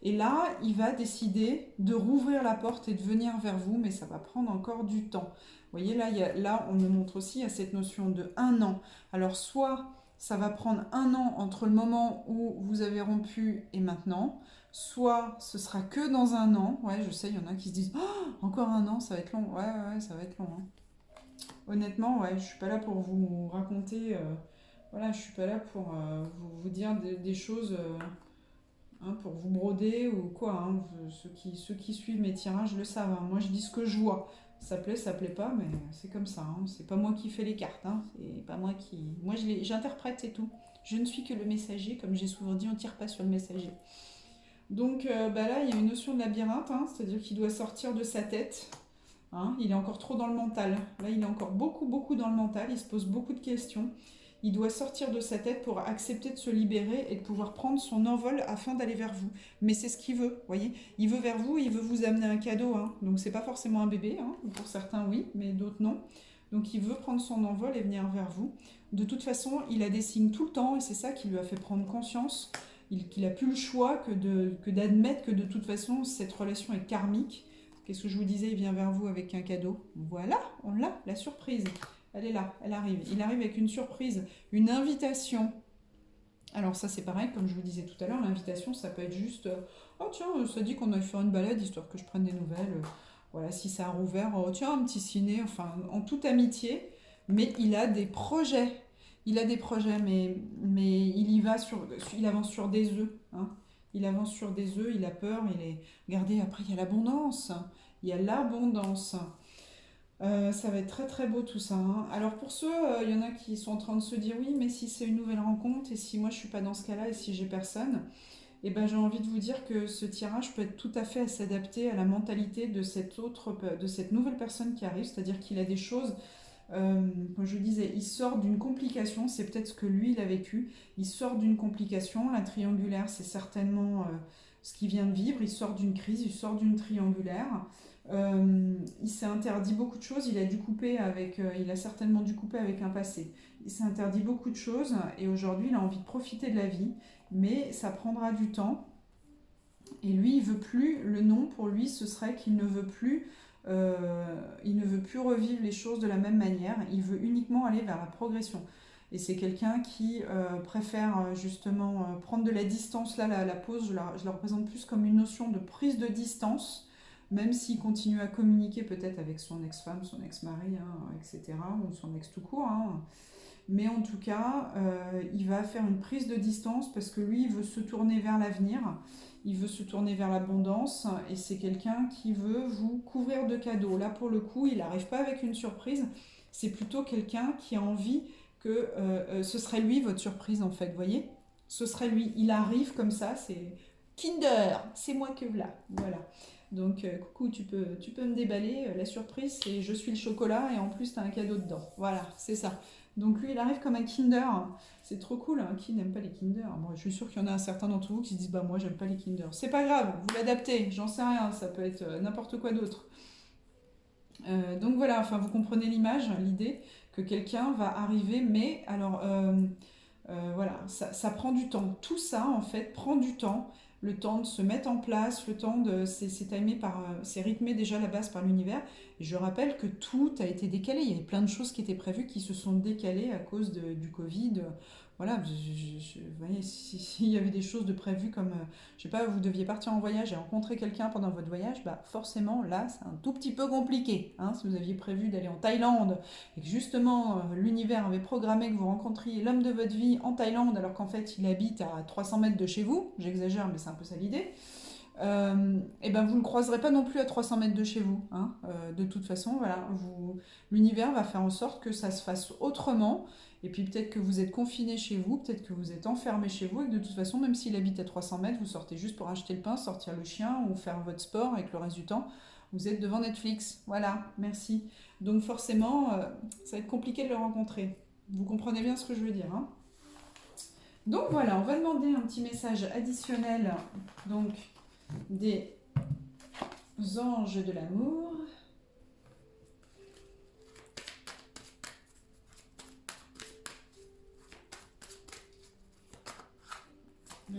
et là, il va décider de rouvrir la porte et de venir vers vous, mais ça va prendre encore du temps. Vous voyez, là, là on me montre aussi, il y a cette notion de 1 an. Alors, soit ça va prendre 1 an entre le moment où vous avez rompu et maintenant, soit ce sera que dans 1 an. Ouais, je sais, il y en a qui se disent oh, encore 1 an, ça va être long. Ouais, ça va être long, hein. Honnêtement, ouais, je suis pas là pour vous raconter. Voilà, je suis pas là pour vous dire des choses. Hein, pour vous broder ou quoi, hein. Ceux qui suivent mes tirages le savent, hein. Moi je dis ce que je vois. Ça plaît pas, mais c'est comme ça, hein. C'est pas moi qui fais les cartes, hein. C'est pas moi qui. Moi j'interprète, c'est tout. Je ne suis que le messager, comme j'ai souvent dit, on tire pas sur le messager. Donc bah là, il y a une notion de labyrinthe, hein, c'est-à-dire qu'il doit sortir de sa tête, hein. Il est encore trop dans le mental. Là, il est encore beaucoup dans le mental, il se pose beaucoup de questions. Il doit sortir de sa tête pour accepter de se libérer et de pouvoir prendre son envol afin d'aller vers vous. Mais c'est ce qu'il veut, vous voyez. Il veut vers vous, il veut vous amener un cadeau, hein. Donc c'est pas forcément un bébé, hein. Pour certains oui, mais d'autres non. Donc il veut prendre son envol et venir vers vous. De toute façon, il a des signes tout le temps et c'est ça qui lui a fait prendre conscience qu'il n'a plus le choix que d'admettre que de toute façon cette relation est karmique. Qu'est-ce que je vous disais, il vient vers vous avec un cadeau. Voilà, on l'a, la surprise. Elle est là, elle arrive. Il arrive avec une surprise, une invitation. Alors ça c'est pareil, comme je vous disais tout à l'heure, l'invitation ça peut être juste oh tiens, ça dit qu'on aille faire une balade histoire que je prenne des nouvelles. Voilà, si ça a rouvert, oh tiens, un petit ciné, enfin en toute amitié, mais il a des projets. il a des projets, mais il avance sur des œufs, hein. Il avance sur des œufs, il a peur, regardez, après, il y a l'abondance. Il y a l'abondance. Ça va être très très beau tout ça, hein. Alors pour ceux, il y en a qui sont en train de se dire oui, mais si c'est une nouvelle rencontre et si moi je suis pas dans ce cas-là et si j'ai personne, eh ben j'ai envie de vous dire que ce tirage peut être tout à fait à s'adapter à la mentalité de cette nouvelle personne qui arrive, c'est-à-dire qu'il a des choses, comme je disais, il sort d'une complication, c'est peut-être ce que lui il a vécu, il sort d'une complication, la triangulaire c'est certainement ce qu'il vient de vivre, il sort d'une crise, il sort d'une triangulaire. Il s'est interdit beaucoup de choses, il a certainement dû couper avec un passé. Il s'est interdit beaucoup de choses et aujourd'hui il a envie de profiter de la vie, mais ça prendra du temps. Et lui, il veut plus, le non pour lui, ce serait qu'il il ne veut plus revivre les choses de la même manière. Il veut uniquement aller vers la progression. Et c'est quelqu'un qui préfère justement prendre de la distance. Là, la pause, je la représente plus comme une notion de prise de distance, même s'il continue à communiquer peut-être avec son ex-femme, son ex-mari, hein, etc., ou son ex tout court, hein. Mais en tout cas, il va faire une prise de distance parce que lui, il veut se tourner vers l'avenir, il veut se tourner vers l'abondance et c'est quelqu'un qui veut vous couvrir de cadeaux. Là, pour le coup, il n'arrive pas avec une surprise, c'est plutôt quelqu'un qui a envie que ce serait lui votre surprise en fait, vous voyez? Ce serait lui, il arrive comme ça, c'est Kinder, c'est moi que voilà. Donc, coucou, tu peux me déballer. La surprise, c'est je suis le chocolat et en plus, tu as un cadeau dedans. Voilà, c'est ça. Donc, lui, il arrive comme un Kinder. C'est trop cool, hein. Qui n'aime pas les Kinder? Bon, je suis sûre qu'il y en a certains d'entre vous qui se disent bah, moi, j'aime pas les Kinder. C'est pas grave, vous l'adaptez, j'en sais rien, ça peut être n'importe quoi d'autre. Donc, voilà, enfin, vous comprenez l'image, l'idée que quelqu'un va arriver, mais alors. Voilà, ça prend du temps. Tout ça, en fait, prend du temps. Le temps de se mettre en place, le temps de. C'est rythmé déjà à la base par l'univers. Et je rappelle que tout a été décalé. Il y avait plein de choses qui étaient prévues qui se sont décalées à cause du Covid. Voilà, vous voyez, s'il y avait des choses de prévues comme, je sais pas, vous deviez partir en voyage et rencontrer quelqu'un pendant votre voyage, bah forcément, là, c'est un tout petit peu compliqué, hein. Si vous aviez prévu d'aller en Thaïlande et que justement l'univers avait programmé que vous rencontriez l'homme de votre vie en Thaïlande alors qu'en fait il habite à 300 mètres de chez vous, j'exagère mais c'est un peu ça l'idée, et ben vous ne le croiserez pas non plus à 300 mètres de chez vous, hein. De toute façon, voilà, l'univers va faire en sorte que ça se fasse autrement. Et puis peut-être que vous êtes confiné chez vous, peut-être que vous êtes enfermé chez vous, et que de toute façon, même s'il habite à 300 mètres, vous sortez juste pour acheter le pain, sortir le chien ou faire votre sport, et que le reste du temps, vous êtes devant Netflix. Voilà, merci. Donc forcément, ça va être compliqué de le rencontrer. Vous comprenez bien ce que je veux dire, hein? Donc voilà, on va demander un petit message additionnel donc des anges de l'amour.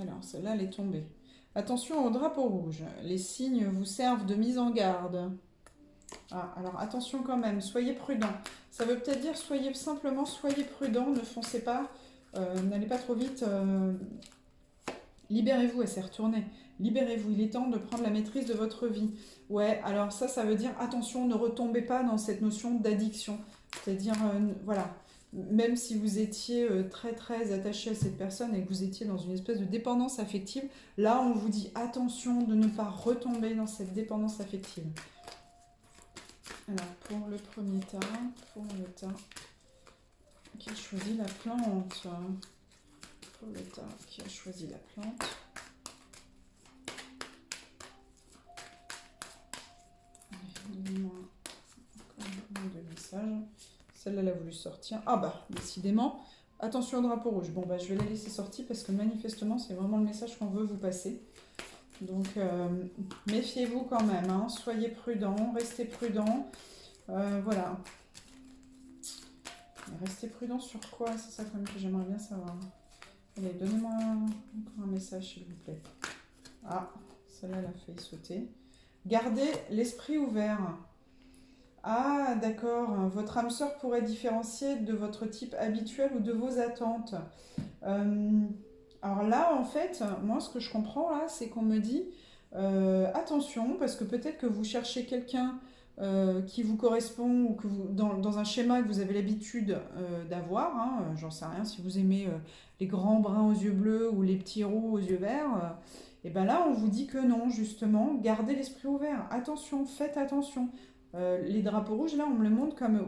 Alors, celle-là, elle est tombée. Attention au drapeau rouge. Les signes vous servent de mise en garde. Ah, alors attention quand même, soyez prudent. Ça veut peut-être dire soyez prudent, ne foncez pas, n'allez pas trop vite. Libérez-vous, elle s'est retournée. Libérez-vous, il est temps de prendre la maîtrise de votre vie. Ouais, alors ça veut dire attention, ne retombez pas dans cette notion d'addiction. C'est-à-dire, voilà, même si vous étiez très très attaché à cette personne et que vous étiez dans une espèce de dépendance affective, là on vous dit attention de ne pas retomber dans cette dépendance affective. Alors pour le premier tas qui a choisi la plante, pour le tas qui a choisi la plante. Donnez-moi encore de messages. Celle-là, elle a voulu sortir. Ah bah, décidément. Attention au drapeau rouge. Bon bah, je vais la laisser sortir parce que manifestement, c'est vraiment le message qu'on veut vous passer. Donc, méfiez-vous quand même, hein. Soyez prudents, restez prudents. Voilà. Mais restez prudents sur quoi? C'est ça quand même que j'aimerais bien savoir. Allez, donnez-moi encore un message, s'il vous plaît. Ah, celle-là, elle a failli sauter. Gardez l'esprit ouvert. Ah, d'accord. Votre âme sœur pourrait différencier de votre type habituel ou de vos attentes. Alors là, en fait, moi, ce que je comprends, là, c'est qu'on me dit attention, parce que peut-être que vous cherchez quelqu'un qui vous correspond ou que vous, dans un schéma que vous avez l'habitude d'avoir, hein, j'en sais rien, si vous aimez les grands bruns aux yeux bleus ou les petits roux aux yeux verts, et ben là on vous dit que non, justement, gardez l'esprit ouvert, attention, faites attention. Les drapeaux rouges, là on me le montre comme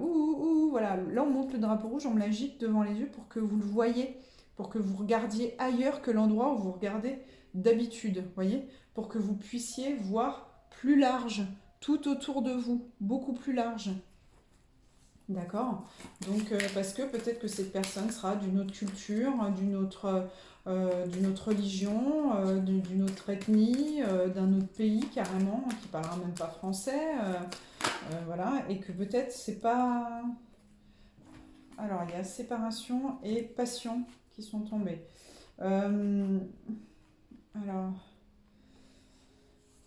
voilà, là on monte le drapeau rouge, on me l'agite devant les yeux pour que vous le voyez, pour que vous regardiez ailleurs que l'endroit où vous regardez d'habitude, voyez, pour que vous puissiez voir plus large, tout autour de vous, beaucoup plus large. D'accord. Donc, parce que peut-être que cette personne sera d'une autre culture, d'une autre religion, d'une autre ethnie, d'un autre pays carrément, qui parlera même pas français, voilà, et que peut-être c'est pas. Alors, il y a séparation et passion qui sont tombées. Euh, alors.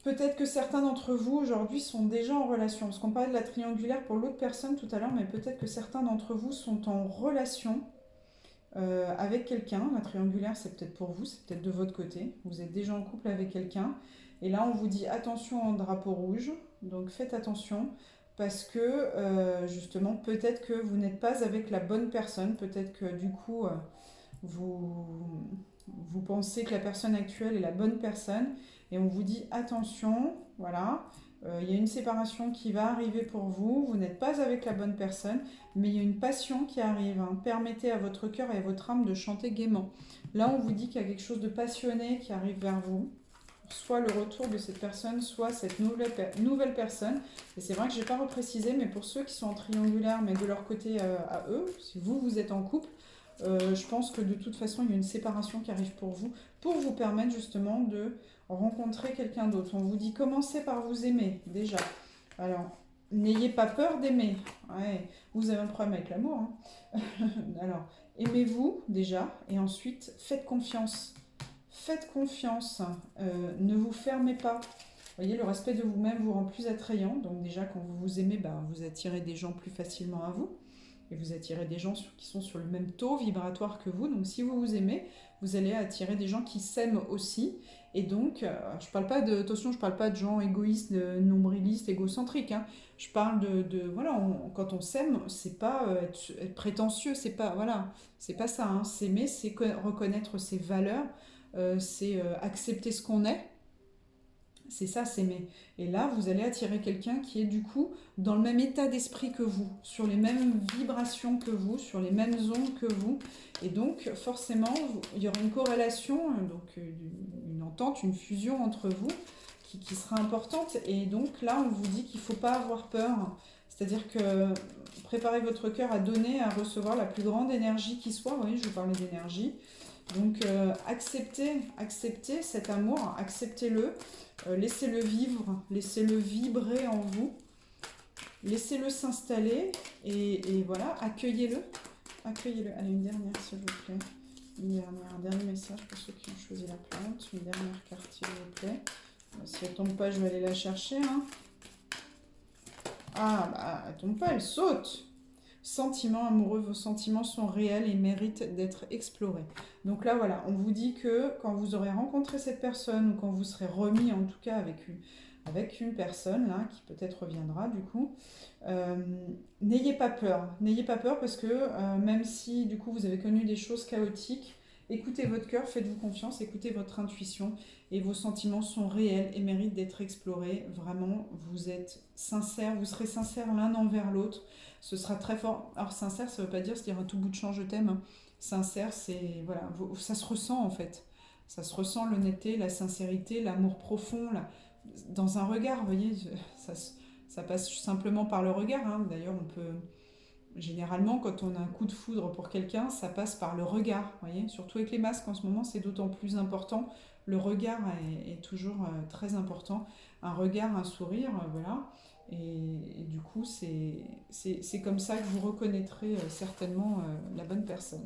Peut-être que certains d'entre vous aujourd'hui sont déjà en relation, parce qu'on parlait de la triangulaire pour l'autre personne tout à l'heure, mais peut-être que certains d'entre vous sont en relation avec quelqu'un. La triangulaire, c'est peut-être pour vous, c'est peut-être de votre côté. Vous êtes déjà en couple avec quelqu'un. Et là, on vous dit attention au drapeau rouge. Donc faites attention parce que justement, peut-être que vous n'êtes pas avec la bonne personne. Peut-être que du coup, vous, vous pensez que la personne actuelle est la bonne personne et on vous dit attention, voilà, il y a une séparation qui va arriver pour vous, vous n'êtes pas avec la bonne personne, mais il y a une passion qui arrive, hein. Permettez à votre cœur et à votre âme de chanter gaiement. Là, on vous dit qu'il y a quelque chose de passionné qui arrive vers vous, soit le retour de cette personne, soit cette nouvelle personne. Et c'est vrai que je n'ai pas reprécisé, mais pour ceux qui sont en triangulaire, mais de leur côté à eux, si vous êtes en couple, je pense que de toute façon, il y a une séparation qui arrive pour vous permettre justement de rencontrer quelqu'un d'autre. On vous dit commencez par vous aimer déjà. Alors, n'ayez pas peur d'aimer. Ouais, vous avez un problème avec l'amour, hein. Alors, aimez-vous déjà et ensuite faites confiance. Faites confiance. Ne vous fermez pas. Vous voyez, le respect de vous-même vous rend plus attrayant. Donc déjà, quand vous vous aimez, ben, vous attirez des gens plus facilement à vous. Et vous attirez des gens qui sont sur le même taux vibratoire que vous. Donc si vous vous aimez, vous allez attirer des gens qui s'aiment aussi. Et donc, attention, je parle pas de gens égoïstes, de nombrilistes, égocentriques, hein. Je parle voilà, quand on s'aime, c'est pas être prétentieux, c'est pas ça, hein. S'aimer, c'est reconnaître ses valeurs, c'est accepter ce qu'on est. C'est ça, s'aimer. Et là, vous allez attirer quelqu'un qui est du coup dans le même état d'esprit que vous, sur les mêmes vibrations que vous, sur les mêmes ondes que vous. Et donc, forcément, il y aura une corrélation, donc une entente, une fusion entre vous qui sera importante. Et donc là, on vous dit qu'il ne faut pas avoir peur. C'est-à-dire que préparez votre cœur à donner, à recevoir la plus grande énergie qui soit. Oui, je vous parlais d'énergie. Donc acceptez cet amour, acceptez-le, laissez-le vivre, laissez-le vibrer en vous, laissez-le s'installer et voilà, accueillez-le. Accueillez-le. Allez, une dernière s'il vous plaît. Un dernier message pour ceux qui ont choisi la plante. Une dernière carte s'il vous plaît. Si elle tombe pas, je vais aller la chercher, hein. Ah, bah, elle tombe pas, elle saute. Sentiments amoureux, vos sentiments sont réels et méritent d'être explorés. Donc là, voilà, on vous dit que quand vous aurez rencontré cette personne ou quand vous serez remis en tout cas avec une personne là, qui peut-être reviendra du coup, n'ayez pas peur. N'ayez pas peur parce que même si du coup vous avez connu des choses chaotiques, écoutez votre cœur, faites-vous confiance, écoutez votre intuition et vos sentiments sont réels et méritent d'être explorés. Vraiment, vous êtes sincères, vous serez sincères l'un envers l'autre. Ce sera très fort. Alors sincère, ça ne veut pas dire se dire à tout bout de champ je t'aime, hein. Sincère, c'est voilà, ça se ressent en fait. Ça se ressent l'honnêteté, la sincérité, l'amour profond, dans un regard, vous voyez, ça passe simplement par le regard, hein. D'ailleurs, on peut généralement quand on a un coup de foudre pour quelqu'un, ça passe par le regard, vous voyez. Surtout avec les masques en ce moment, c'est d'autant plus important. Le regard est toujours très important. Un regard, un sourire, voilà. Et du coup, c'est comme ça que vous reconnaîtrez certainement la bonne personne.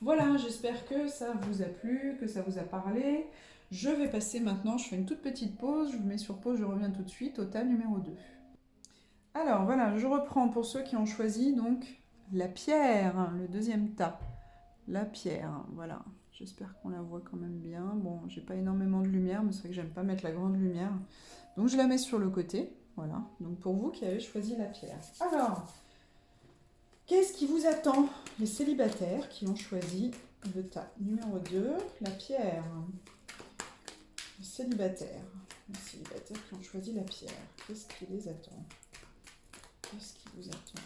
Voilà, j'espère que ça vous a plu, que ça vous a parlé. Je vais passer maintenant, je fais une toute petite pause, je vous mets sur pause, je reviens tout de suite au tas numéro 2. Alors voilà, je reprends pour ceux qui ont choisi donc la pierre, hein, le deuxième tas. La pierre, voilà. J'espère qu'on la voit quand même bien. Bon, j'ai pas énormément de lumière, mais c'est vrai que j'aime pas mettre la grande lumière. Donc je la mets sur le côté. Voilà, donc pour vous qui avez choisi la pierre. Alors, qu'est-ce qui vous attend? Les célibataires qui ont choisi le tas numéro 2, la pierre. Les célibataires qui ont choisi la pierre. Qu'est-ce qui les attend? Qu'est-ce qui vous attend?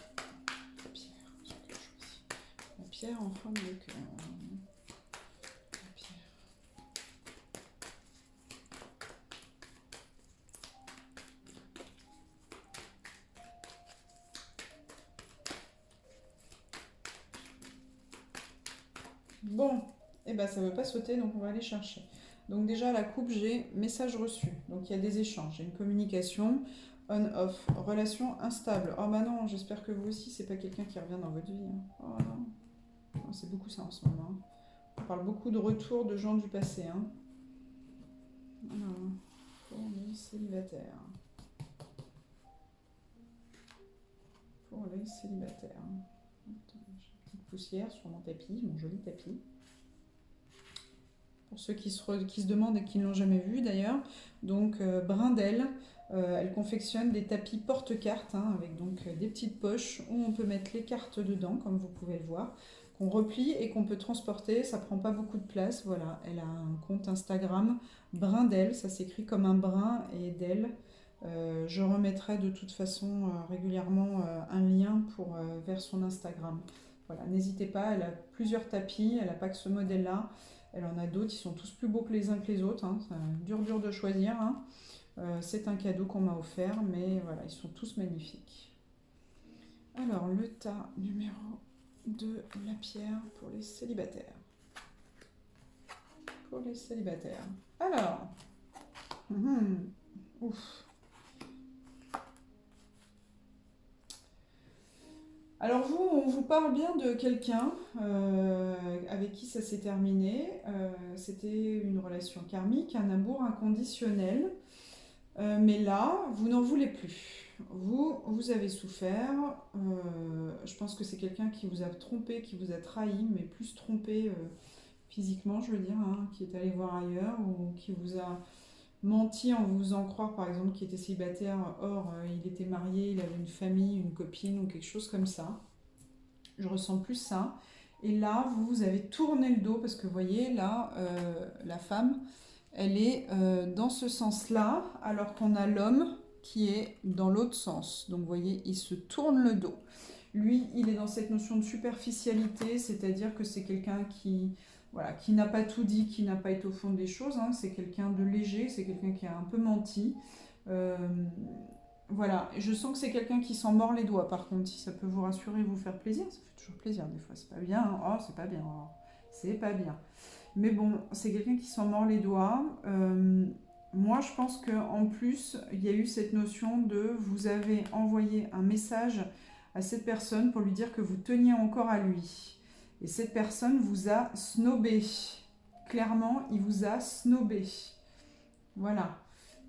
La pierre, ce que je choisis. La pierre en forme de cœur. La pierre. Bon, et ben ça ne veut pas sauter, donc on va aller chercher. Donc déjà à la coupe, j'ai message reçu. Donc il y a des échanges, j'ai une communication on-off, relation instable. Oh bah non, j'espère que vous aussi, c'est pas quelqu'un qui revient dans votre vie. Hein. Oh non. Oh, c'est beaucoup ça en ce moment. On parle beaucoup de retour de gens du passé. Hein. Alors, pour les célibataires. Pour les célibataires. Attends, j'ai une petite poussière sur mon tapis, mon joli tapis. Pour ceux qui se demandent et qui ne l'ont jamais vu d'ailleurs. Donc Brindel, elle confectionne des tapis porte-cartes hein, avec donc des petites poches où on peut mettre les cartes dedans, comme vous pouvez le voir, qu'on replie et qu'on peut transporter. Ça prend pas beaucoup de place. Voilà, elle a un compte Instagram Brindel, ça s'écrit comme un brin et d'elle. Je remettrai de toute façon régulièrement un lien vers son Instagram. Voilà, n'hésitez pas, elle a plusieurs tapis, elle n'a pas que ce modèle-là. Elle en a d'autres, ils sont tous plus beaux que les uns que les autres. Hein. C'est dur de choisir. Hein. C'est un cadeau qu'on m'a offert, mais voilà, ils sont tous magnifiques. Alors, le tas numéro 2, la pierre pour les célibataires. Pour les célibataires. Alors, ouf. Alors vous, on vous parle bien de quelqu'un avec qui ça s'est terminé. C'était une relation karmique, un amour inconditionnel. Mais là, vous n'en voulez plus. Vous avez souffert. Je pense que c'est quelqu'un qui vous a trompé, qui vous a trahi, mais plus trompé physiquement, je veux dire, hein, qui est allé voir ailleurs ou qui vous a menti en vous faisant croire, par exemple, qu'il était célibataire. Or, il était marié, il avait une famille, une copine ou quelque chose comme ça. Je ressens plus ça. Et là, vous avez tourné le dos parce que vous voyez, là, la femme, elle est dans ce sens-là, alors qu'on a l'homme qui est dans l'autre sens. Donc vous voyez, il se tourne le dos. Lui, il est dans cette notion de superficialité, c'est-à-dire que c'est quelqu'un qui, voilà, qui n'a pas tout dit, qui n'a pas été au fond des choses. Hein. C'est quelqu'un de léger, c'est quelqu'un qui a un peu menti. Euh, voilà, et je sens que c'est quelqu'un qui s'en mord les doigts, par contre, si ça peut vous rassurer, vous faire plaisir, ça fait toujours plaisir des fois, c'est pas bien, hein. Oh, c'est pas bien, oh, c'est pas bien. Mais bon, c'est quelqu'un qui s'en mord les doigts. Moi, je pense qu'en plus, il y a eu cette notion de vous avez envoyé un message à cette personne pour lui dire que vous teniez encore à lui. Et cette personne vous a snobé. Clairement, il vous a snobé. Voilà.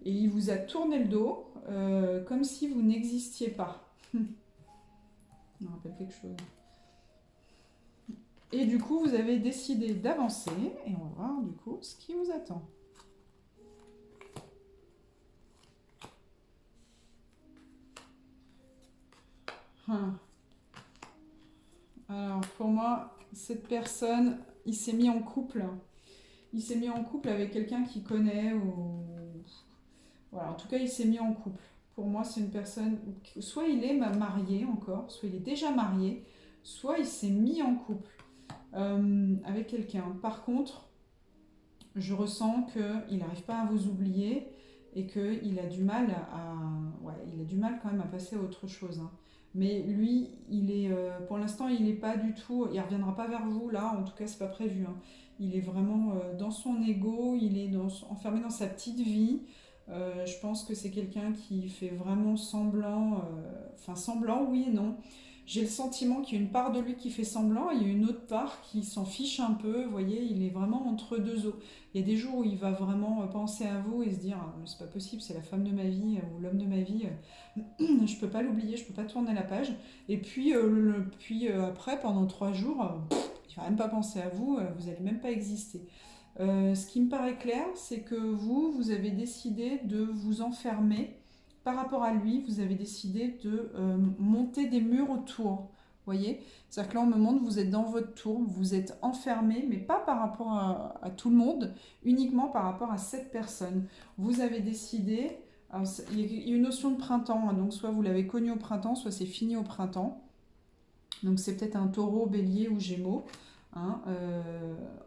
Et il vous a tourné le dos comme si vous n'existiez pas. Ça me rappelle quelque chose. Et du coup, vous avez décidé d'avancer et on va voir du coup ce qui vous attend. Alors pour moi, cette personne, il s'est mis en couple. Il s'est mis en couple avec quelqu'un qu'il connaît ou voilà, en tout cas, il s'est mis en couple. Pour moi, c'est une personne, soit il est marié encore, soit il est déjà marié, soit il s'est mis en couple avec quelqu'un. Par contre, je ressens qu'il n'arrive pas à vous oublier et qu'il a du mal ouais, il a du mal quand même à passer à autre chose. Hein. Mais lui, il est, pour l'instant, il n'est pas du tout, il ne reviendra pas vers vous là, en tout cas, c'est pas prévu. Hein. Il est vraiment dans son ego, il est enfermé dans sa petite vie. Je pense que c'est quelqu'un qui fait vraiment semblant, enfin semblant, oui et non. J'ai le sentiment qu'il y a une part de lui qui fait semblant et il y a une autre part qui s'en fiche un peu. Vous voyez, il est vraiment entre deux eaux. Il y a des jours où il va vraiment penser à vous et se dire c'est pas possible, c'est la femme de ma vie ou l'homme de ma vie, je peux pas l'oublier, je peux pas tourner la page. Et puis, après, pendant 3 jours, il va même pas penser à vous, vous allez même pas exister. Ce qui me paraît clair, c'est que vous avez décidé de vous enfermer par rapport à lui, vous avez décidé de monter des murs autour. Vous voyez? C'est-à-dire que là, on me montre, vous êtes dans votre tour, vous êtes enfermé, mais pas par rapport à tout le monde, uniquement par rapport à cette personne. Vous avez décidé, alors, il y a une notion de printemps, hein, donc soit vous l'avez connu au printemps, soit c'est fini au printemps. Donc c'est peut-être un taureau, bélier ou gémeaux. Hein,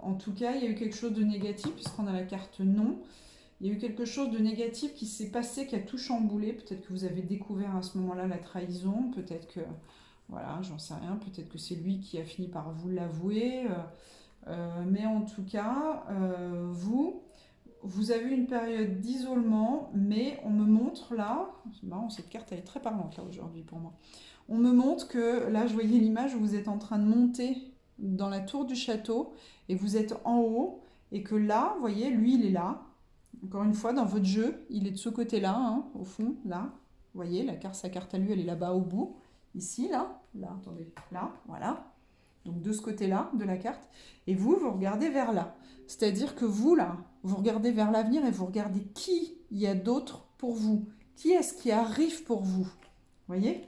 en tout cas, il y a eu quelque chose de négatif, puisqu'on a la carte non. Il y a eu quelque chose de négatif qui s'est passé, qui a tout chamboulé. Peut-être que vous avez découvert à ce moment-là la trahison. Peut-être que, voilà, j'en sais rien. Peut-être que c'est lui qui a fini par vous l'avouer. Mais en tout cas, vous avez une période d'isolement, mais on me montre là, c'est marrant, cette carte elle est très parlante là aujourd'hui pour moi. On me montre que, là je voyais l'image où vous êtes en train de monter dans la tour du château et vous êtes en haut et que là, vous voyez, lui il est là. Encore une fois, dans votre jeu, il est de ce côté-là, hein, au fond, là. Vous voyez, sa carte à lui, elle est là-bas au bout. Ici, là, attendez, là, voilà. Donc de ce côté-là de la carte. Et vous regardez vers là. C'est-à-dire que vous, là, vous regardez vers l'avenir et vous regardez qui il y a d'autre pour vous. Qui est-ce qui arrive pour vous? Vous voyez?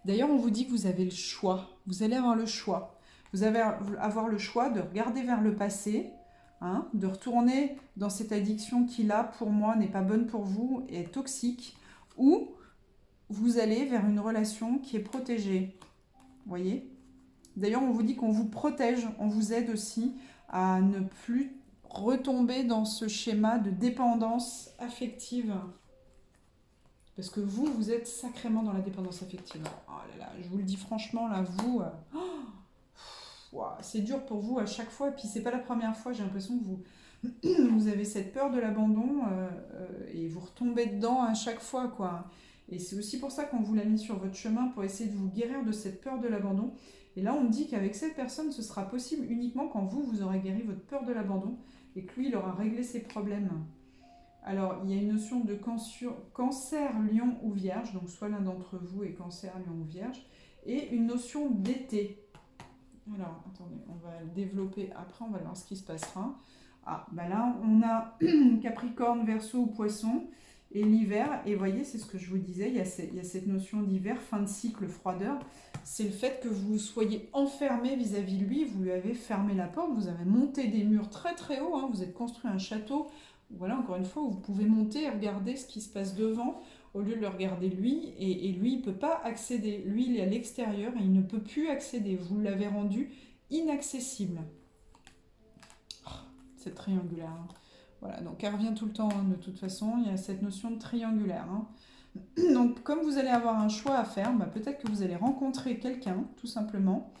D'ailleurs, on vous dit que vous avez le choix. Vous allez avoir le choix. Vous allez avoir le choix de regarder vers le passé, hein, de retourner dans cette addiction qui, là, pour moi, n'est pas bonne pour vous et est toxique, ou vous allez vers une relation qui est protégée. Vous voyez? D'ailleurs, on vous dit qu'on vous protège, on vous aide aussi à ne plus retomber dans ce schéma de dépendance affective. Parce que vous êtes sacrément dans la dépendance affective. Oh là là, je vous le dis franchement, là, vous... c'est dur pour vous à chaque fois. Et puis, c'est pas la première fois, j'ai l'impression que vous avez cette peur de l'abandon et vous retombez dedans à chaque fois, quoi. Et c'est aussi pour ça qu'on vous l'a mis sur votre chemin, pour essayer de vous guérir de cette peur de l'abandon. Et là, on me dit qu'avec cette personne, ce sera possible uniquement quand vous aurez guéri votre peur de l'abandon et que lui, il aura réglé ses problèmes. Alors, il y a une notion de cancer, lion ou vierge, donc soit l'un d'entre vous est cancer, lion ou vierge, et une notion d'été. Alors, attendez, on va le développer après, on va voir ce qui se passera. Ah, bah là, on a Capricorne, Verseau ou Poisson, et l'hiver, et vous voyez, c'est ce que je vous disais, il y a cette notion d'hiver, fin de cycle, froideur, c'est le fait que vous soyez enfermé vis-à-vis de lui, vous lui avez fermé la porte, vous avez monté des murs très très hauts, hein, vous êtes construit un château, voilà, encore une fois, vous pouvez monter et regarder ce qui se passe devant, au lieu de le regarder lui, et lui, il ne peut pas accéder, lui, il est à l'extérieur, et il ne peut plus accéder, vous l'avez rendu inaccessible. Oh, c'est triangulaire, hein. Voilà, donc elle revient tout le temps, hein, de toute façon, il y a cette notion de triangulaire. Hein. Donc comme vous allez avoir un choix à faire, bah, peut-être que vous allez rencontrer quelqu'un, tout simplement,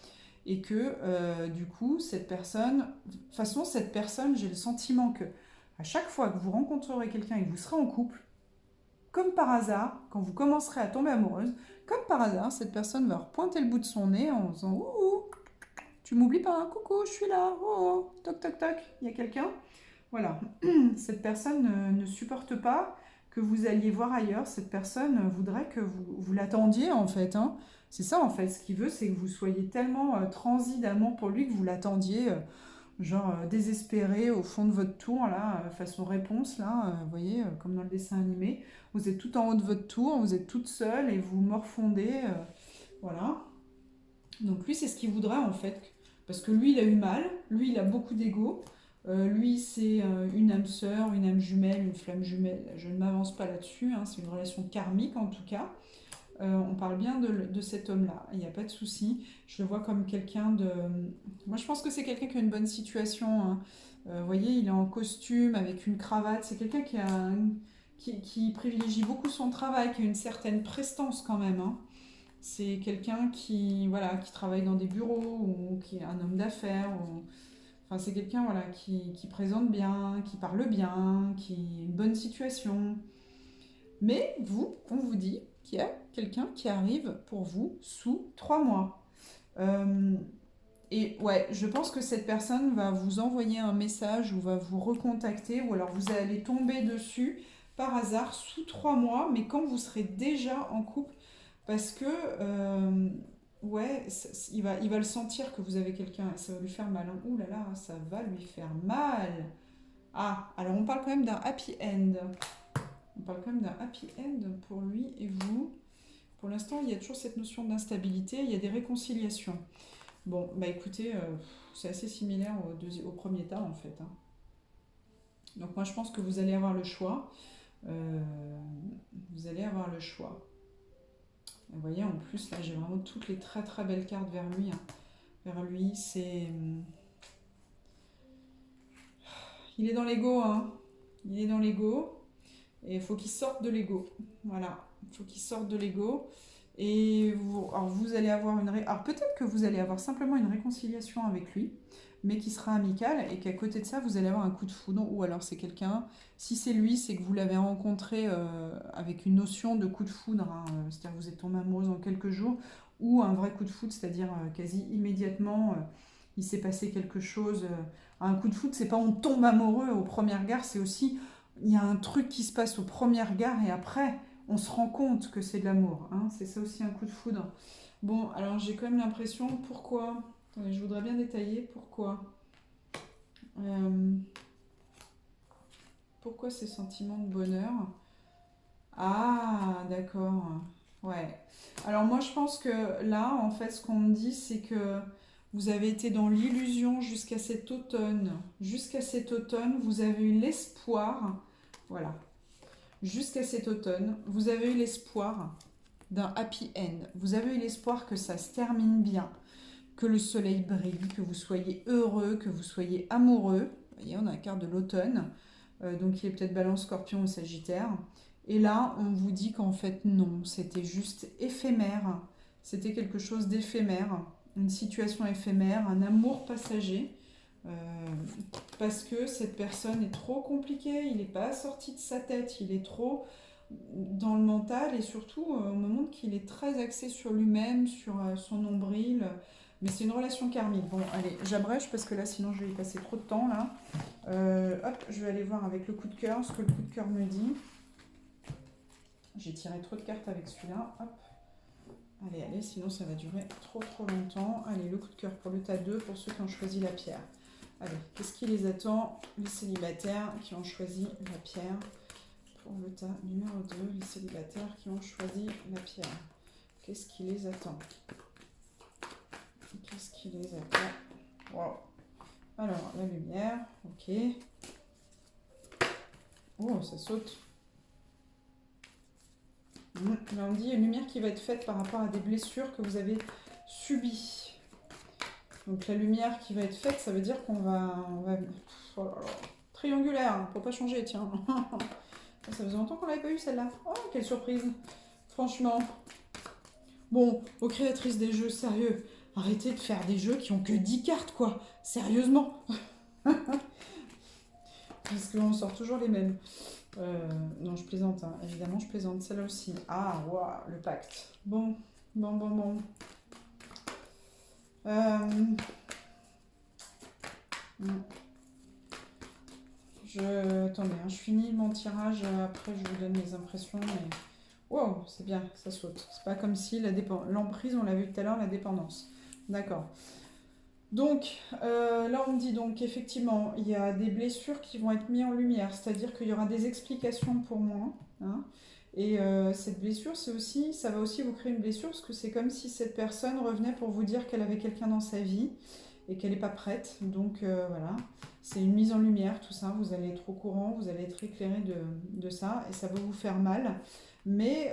et que du coup, cette personne, de toute façon, cette personne, j'ai le sentiment que à chaque fois que vous rencontrerez quelqu'un et que vous serez en couple, comme par hasard, quand vous commencerez à tomber amoureuse, comme par hasard, cette personne va repointer le bout de son nez en disant « Ouh, tu m'oublies pas, hein, coucou, je suis là, oh, toc toc toc, il y a quelqu'un ?» Voilà, cette personne ne supporte pas que vous alliez voir ailleurs, cette personne voudrait que vous l'attendiez en fait. Hein. C'est ça en fait, ce qu'il veut, c'est que vous soyez tellement transi d'amour pour lui que vous l'attendiez, désespéré au fond de votre tour, là, façon réponse, là, vous voyez, comme dans le dessin animé. Vous êtes tout en haut de votre tour, vous êtes toute seule et vous morfondez, voilà. Donc lui, c'est ce qu'il voudrait en fait, parce que lui, il a eu mal, lui, il a beaucoup d'ego. Lui, c'est une âme sœur, une âme jumelle, une flamme jumelle. Je ne m'avance pas là-dessus, hein, c'est une relation karmique en tout cas. On parle bien de cet homme-là, il n'y a pas de souci. Je le vois comme quelqu'un de... Moi, je pense que c'est quelqu'un qui a une bonne situation. Hein. Vous voyez, il est en costume, avec une cravate. C'est quelqu'un qui privilégie beaucoup son travail, qui a une certaine prestance quand même. Hein. C'est quelqu'un qui travaille dans des bureaux, ou qui est un homme d'affaires, ou... Enfin, c'est quelqu'un qui présente bien, qui parle bien, qui a une bonne situation. Mais on vous dit qu'il y a quelqu'un qui arrive pour vous sous 3 mois. Et ouais, je pense que cette personne va vous envoyer un message ou va vous recontacter, ou alors vous allez tomber dessus par hasard sous 3 mois, mais quand vous serez déjà en couple, parce que... ouais, il va le sentir que vous avez quelqu'un, ça va lui faire mal. Hein. Ouh là là, ça va lui faire mal. Ah, alors on parle quand même d'un happy end. On parle quand même d'un happy end pour lui et vous. Pour l'instant, il y a toujours cette notion d'instabilité, il y a des réconciliations. Bon, bah écoutez, c'est assez similaire au premier tas en fait, hein. Donc moi je pense que vous allez avoir le choix. Euh, vous allez avoir le choix. Vous voyez, en plus là j'ai vraiment toutes les très très belles cartes vers lui, hein. Vers lui, c'est... Il est dans l'ego, hein. Il est dans l'ego. Et il faut qu'il sorte de l'ego. Voilà. Il faut qu'il sorte de l'ego. Et vous, alors vous allez avoir une... Alors peut-être que vous allez avoir simplement une réconciliation avec lui, mais qui sera amicale, et qu'à côté de ça, vous allez avoir un coup de foudre, ou alors c'est quelqu'un... Si c'est lui, c'est que vous l'avez rencontré avec une notion de coup de foudre, hein, c'est-à-dire que vous êtes tombé amoureuse en quelques jours, ou un vrai coup de foudre, c'est-à-dire quasi immédiatement, il s'est passé quelque chose. Un coup de foudre, c'est pas on tombe amoureux au premier regard, c'est aussi il y a un truc qui se passe au premier regard et après on se rend compte que c'est de l'amour, hein. C'est ça aussi un coup de foudre. Bon, alors j'ai quand même l'impression, pourquoi? Attendez, je voudrais bien détailler pourquoi. Euh, Pourquoi ces sentiments de bonheur? Ah, d'accord. Ouais. Alors moi je pense que là, en fait, ce qu'on me dit, c'est que vous avez été dans l'illusion jusqu'à cet automne. Jusqu'à cet automne, vous avez eu l'espoir. Voilà. Jusqu'à cet automne, vous avez eu l'espoir d'un happy end. Vous avez eu l'espoir que ça se termine bien, que le soleil brille, que vous soyez heureux, que vous soyez amoureux. Vous voyez, on a la carte de l'automne. Donc il est peut-être Balance, Scorpion ou Sagittaire. Et là, on vous dit qu'en fait non, c'était juste éphémère. C'était quelque chose d'éphémère, une situation éphémère, un amour passager. Euh, Parce que cette personne est trop compliquée, il n'est pas sorti de sa tête, il est trop dans le mental et surtout on me montre qu'il est très axé sur lui-même, sur son nombril. Mais c'est une relation karmique. Bon, allez, j'abrège parce que là, sinon, je vais y passer trop de temps, là. Hop, je vais aller voir avec le coup de cœur ce que le coup de cœur me dit. J'ai tiré trop de cartes avec celui-là. Hop. Allez, allez, sinon ça va durer trop trop longtemps. Allez, le coup de cœur pour le tas 2, pour ceux qui ont choisi la pierre. Allez, qu'est-ce qui les attend? Les célibataires qui ont choisi la pierre. Pour le tas numéro 2, les célibataires qui ont choisi la pierre. Qu'est-ce qui les attend? Qu'est-ce qui les attend? Wow. Alors, la lumière, ok. Oh, ça saute. Là, on dit une lumière qui va être faite par rapport à des blessures que vous avez subies. Donc la lumière qui va être faite, ça veut dire qu'on va... Oh là là. Triangulaire, faut pas changer, tiens. Ça faisait longtemps qu'on l'avait pas eu celle-là. Oh, quelle surprise. Franchement. Bon, aux créatrices des jeux, sérieux, arrêtez de faire des jeux qui ont que 10 cartes, quoi. Sérieusement. Parce qu'on sort toujours les mêmes. Non, je plaisante, hein. Évidemment, je plaisante. Celle-là aussi. Ah, waouh, le pacte. Bon. Attendez, hein, je finis mon tirage, après je vous donne mes impressions. Mais... Wow, c'est bien, ça saute. C'est pas comme si l'emprise, on l'a vu tout à l'heure, la dépendance. D'accord. Donc, là on me dit donc effectivement, il y a des blessures qui vont être mises en lumière, c'est-à-dire qu'il y aura des explications pour moi, hein. Et cette blessure, ça va aussi vous créer une blessure, parce que c'est comme si cette personne revenait pour vous dire qu'elle avait quelqu'un dans sa vie, et qu'elle n'est pas prête. Donc voilà, c'est une mise en lumière, tout ça, vous allez être au courant, vous allez être éclairé de ça, et ça va vous faire mal. Mais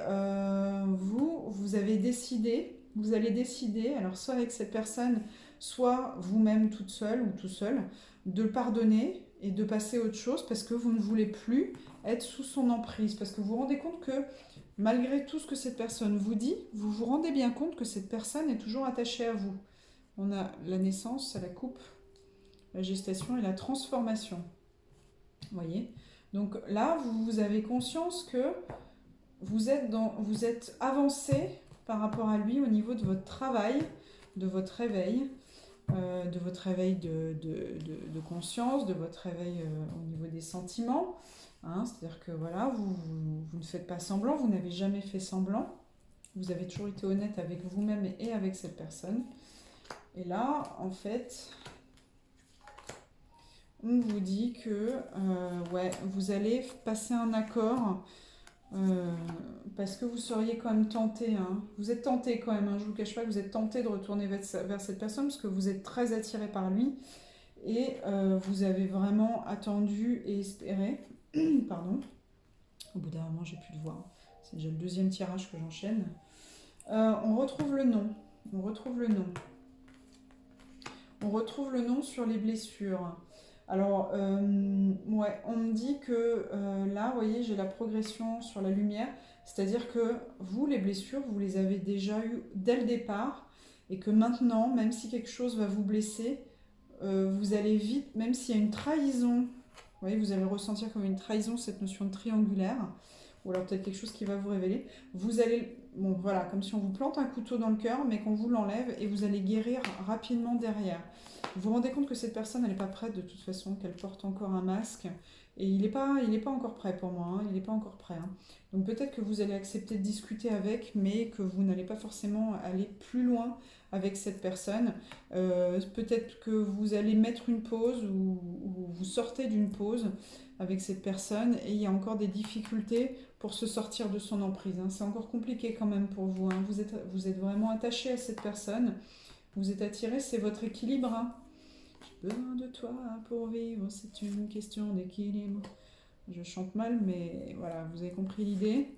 vous avez décidé, vous allez décider, alors soit avec cette personne, soit vous-même toute seule ou tout seul, de le pardonner et de passer à autre chose parce que vous ne voulez plus être sous son emprise. Parce que vous vous rendez compte que malgré tout ce que cette personne vous dit, vous vous rendez bien compte que cette personne est toujours attachée à vous. On a la naissance, la coupe, la gestation et la transformation. Vous voyez? Donc là, vous avez conscience que vous êtes avancé par rapport à lui au niveau de votre travail, de votre réveil, de conscience, de votre réveil au niveau des sentiments. Hein, c'est-à-dire que voilà, vous ne faites pas semblant, vous n'avez jamais fait semblant. Vous avez toujours été honnête avec vous-même et avec cette personne. Et là, en fait, on vous dit que ouais, vous allez passer un accord Euh, Parce que vous seriez quand même tenté, hein. Vous êtes tenté quand même, hein. Je ne vous cache pas que vous êtes tenté de retourner vers cette personne parce que vous êtes très attiré par lui et vous avez vraiment attendu et espéré. Pardon. Au bout d'un moment, j'ai plus de voix. C'est déjà le deuxième tirage que j'enchaîne. On retrouve le nom. On retrouve le nom. On retrouve le nom sur les blessures. Alors, ouais, on me dit que là, vous voyez, j'ai la progression sur la lumière. C'est-à-dire que vous, les blessures, vous les avez déjà eues dès le départ. Et que maintenant, même si quelque chose va vous blesser, vous allez vite, même s'il y a une trahison, vous voyez, vous allez ressentir comme une trahison cette notion de triangulaire, ou alors peut-être quelque chose qui va vous révéler, vous allez, bon voilà, comme si on vous plante un couteau dans le cœur, mais qu'on vous l'enlève et vous allez guérir rapidement derrière. Vous vous rendez compte que cette personne, elle n'est pas prête de toute façon, qu'elle porte encore un masque, et il est pas encore prêt pour moi, hein, il n'est pas encore prêt. Hein. Donc peut-être que vous allez accepter de discuter avec, mais que vous n'allez pas forcément aller plus loin avec cette personne. Peut-être que vous allez mettre une pause ou vous sortez d'une pause avec cette personne et il y a encore des difficultés pour se sortir de son emprise. Hein. C'est encore compliqué quand même pour vous. Hein. Vous êtes vraiment attaché à cette personne. Vous êtes attiré, c'est votre équilibre. Hein. J'ai besoin de toi pour vivre, c'est une question d'équilibre. Je chante mal, mais voilà, vous avez compris l'idée.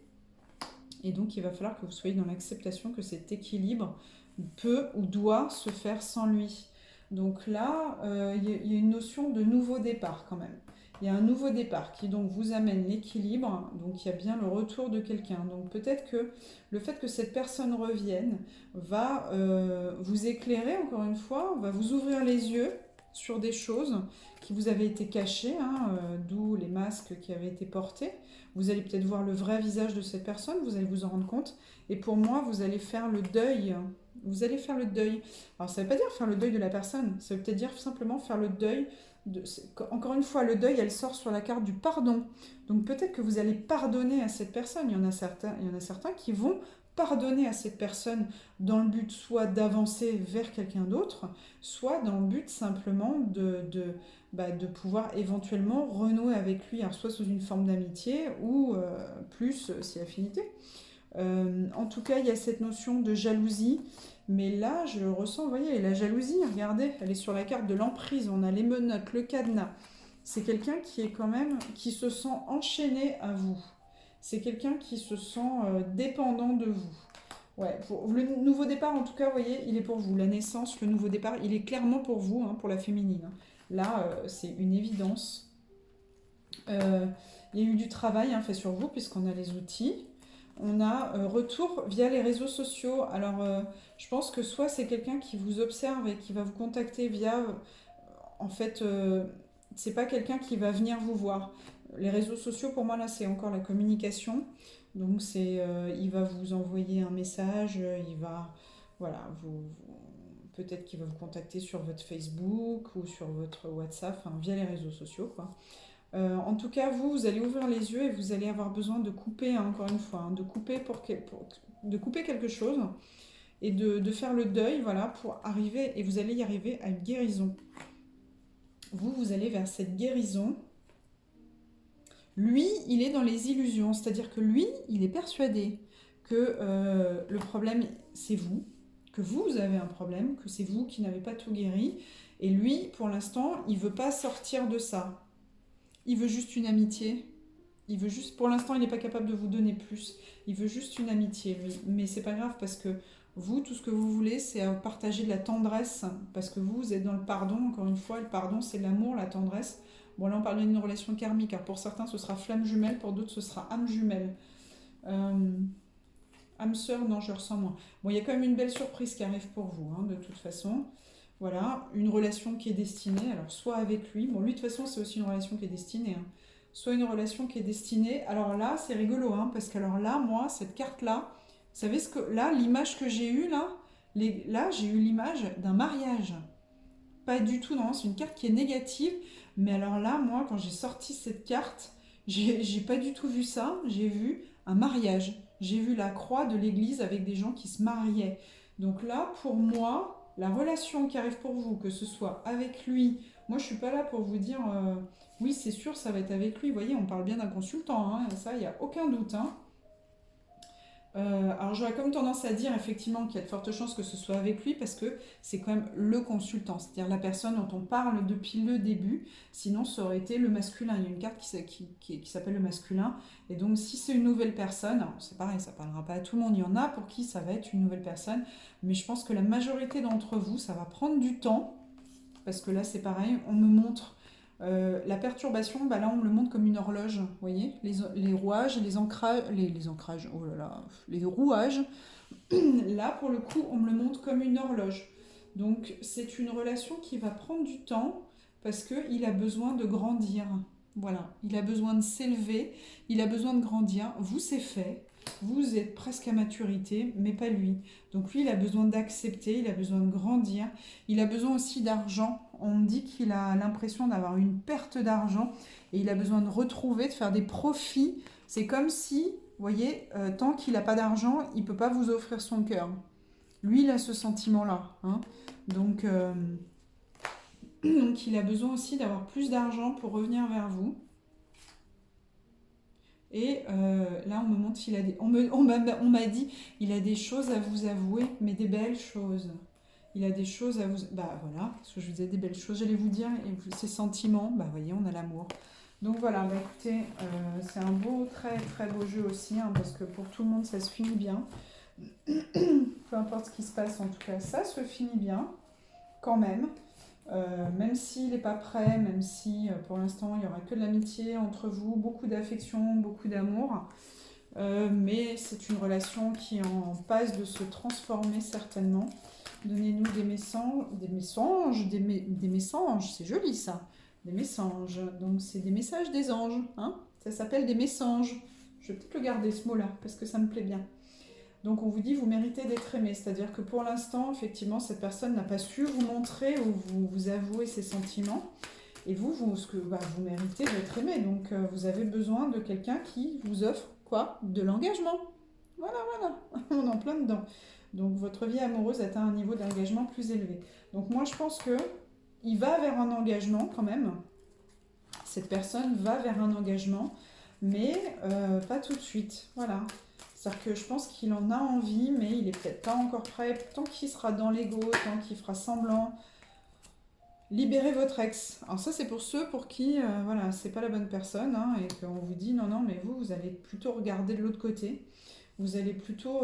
Et donc, il va falloir que vous soyez dans l'acceptation que cet équilibre peut ou doit se faire sans lui. Donc là, il y a une notion de nouveau départ quand même. Il y a un nouveau départ qui donc vous amène l'équilibre, donc il y a bien le retour de quelqu'un. Donc peut-être que le fait que cette personne revienne va vous éclairer encore une fois, va vous ouvrir les yeux sur des choses qui vous avaient été cachées, hein, d'où les masques qui avaient été portés. Vous allez peut-être voir le vrai visage de cette personne, vous allez vous en rendre compte. Et pour moi, vous allez faire le deuil. Vous allez faire le deuil. Alors ça ne veut pas dire faire le deuil de la personne, ça veut peut-être dire simplement faire le deuil. Encore une fois, le deuil, elle sort sur la carte du pardon. Donc peut-être que vous allez pardonner à cette personne. Il y en a certains qui vont pardonner à cette personne dans le but soit d'avancer vers quelqu'un d'autre, soit dans le but simplement de pouvoir éventuellement renouer avec lui, alors soit sous une forme d'amitié ou plus si affinité. En tout cas, il y a cette notion de jalousie. Mais là, je ressens, vous voyez, la jalousie, regardez, elle est sur la carte de l'emprise. On a les menottes, le cadenas. C'est quelqu'un qui est quand même, qui se sent enchaîné à vous. C'est quelqu'un qui se sent dépendant de vous. Ouais, pour le nouveau départ, en tout cas, vous voyez, il est pour vous. La naissance, le nouveau départ, il est clairement pour vous, hein, pour la féminine. Hein. Là, c'est une évidence. Euh, il y a eu du travail hein, fait sur vous, puisqu'on a les outils. On a retour via les réseaux sociaux. Alors, je pense que soit c'est quelqu'un qui vous observe et qui va vous contacter via. En fait, c'est pas quelqu'un qui va venir vous voir. Les réseaux sociaux, pour moi, là, c'est encore la communication. Donc, il va vous envoyer un message, il va. Voilà, peut-être qu'il va vous contacter sur votre Facebook ou sur votre WhatsApp, enfin, via les réseaux sociaux, quoi. En tout cas, vous allez ouvrir les yeux et vous allez avoir besoin de couper, hein, encore une fois, hein, de couper de couper quelque chose et de faire le deuil, voilà, pour arriver, et vous allez y arriver à une guérison. Vous allez vers cette guérison. Lui, il est dans les illusions, c'est-à-dire que lui, il est persuadé que le problème, c'est vous, que vous avez un problème, que c'est vous qui n'avez pas tout guéri, et lui, pour l'instant, il veut pas sortir de ça. Il veut juste une amitié. Il veut juste, pour l'instant, il n'est pas capable de vous donner plus. Il veut juste une amitié, lui. Mais c'est pas grave parce que vous, tout ce que vous voulez, c'est partager de la tendresse. Parce que vous êtes dans le pardon. Encore une fois, le pardon, c'est l'amour, la tendresse. Bon, là, on parle d'une relation karmique. Alors, pour certains, ce sera flamme jumelle. Pour d'autres, ce sera âme jumelle. Euh, âme sœur, non, je ressens moins. Bon, il y a quand même une belle surprise qui arrive pour vous, hein, de toute façon. Voilà, une relation qui est destinée, alors soit avec lui, bon lui de toute façon c'est aussi une relation qui est destinée, hein. Soit une relation qui est destinée, alors là c'est rigolo, hein, parce que alors là, moi, cette carte-là, vous savez ce que, là, l'image que j'ai eue, là, là j'ai eu l'image d'un mariage. Pas du tout, non, c'est une carte qui est négative, mais alors là, moi, quand j'ai sorti cette carte, j'ai pas du tout vu ça, j'ai vu un mariage. J'ai vu la croix de l'église avec des gens qui se mariaient. Donc là, pour moi, la relation qui arrive pour vous, que ce soit avec lui, moi je suis pas là pour vous dire oui, c'est sûr, ça va être avec lui. Vous voyez, on parle bien d'un consultant, hein, ça, il n'y a aucun doute. Hein. Alors j'aurais comme tendance à dire effectivement qu'il y a de fortes chances que ce soit avec lui parce que c'est quand même le consultant, c'est-à-dire la personne dont on parle depuis le début, sinon ça aurait été le masculin. Il y a une carte qui s'appelle le masculin, et donc si c'est une nouvelle personne, c'est pareil, ça ne parlera pas à tout le monde, il y en a pour qui ça va être une nouvelle personne, mais je pense que la majorité d'entre vous, ça va prendre du temps, parce que là c'est pareil, on me montre la perturbation, bah là on me le montre comme une horloge, vous voyez, les rouages, les ancrages, oh là là, les rouages, là pour le coup on me le montre comme une horloge. Donc c'est une relation qui va prendre du temps parce qu'il a besoin de grandir. Voilà, il a besoin de s'élever, il a besoin de grandir. Vous c'est fait, vous êtes presque à maturité, mais pas lui. Donc lui il a besoin d'accepter, il a besoin de grandir, il a besoin aussi d'argent. On me dit qu'il a l'impression d'avoir une perte d'argent et il a besoin de retrouver, de faire des profits. C'est comme si, vous voyez, tant qu'il n'a pas d'argent, il ne peut pas vous offrir son cœur. Lui, il a ce sentiment-là, hein. Donc, donc, il a besoin aussi d'avoir plus d'argent pour revenir vers vous. Et là, on me montre qu'il a des... On m'a dit, il a des choses à vous avouer, mais des belles choses. Il a des choses à vous... Bah voilà, parce que je vous disais des belles choses, j'allais vous dire, et ses sentiments, bah voyez, on a l'amour. Donc voilà, bah écoutez, c'est un beau, très très beau jeu aussi, hein, parce que pour tout le monde, ça se finit bien. Peu importe ce qui se passe, en tout cas, ça se finit bien, quand même. Même s'il n'est pas prêt, même si pour l'instant il n'y aura que de l'amitié entre vous, beaucoup d'affection, beaucoup d'amour, mais c'est une relation qui est en passe de se transformer certainement. Donnez-nous des messages, c'est joli ça, des messages. Donc c'est des messages des anges, hein, ça s'appelle des messages. Je vais peut-être le garder ce mot-là parce que ça me plaît bien. Donc on vous dit vous méritez d'être aimé, c'est-à-dire que pour l'instant, effectivement, cette personne n'a pas su vous montrer ou vous avouer ses sentiments. Et vous, vous méritez d'être aimé. Donc vous avez besoin de quelqu'un qui vous offre quoi? De l'engagement. Voilà, voilà, on est en plein dedans. Donc votre vie amoureuse atteint un niveau d'engagement plus élevé. Donc moi je pense que il va vers un engagement quand même. Cette personne va vers un engagement, mais pas tout de suite. Voilà. C'est-à-dire que je pense qu'il en a envie, mais il est peut-être pas encore prêt. Tant qu'il sera dans l'ego, tant qu'il fera semblant, libérez votre ex. Alors ça, c'est pour ceux pour qui, voilà, c'est pas la bonne personne, hein, et qu'on vous dit non, non, mais vous allez plutôt regarder de l'autre côté. Vous allez plutôt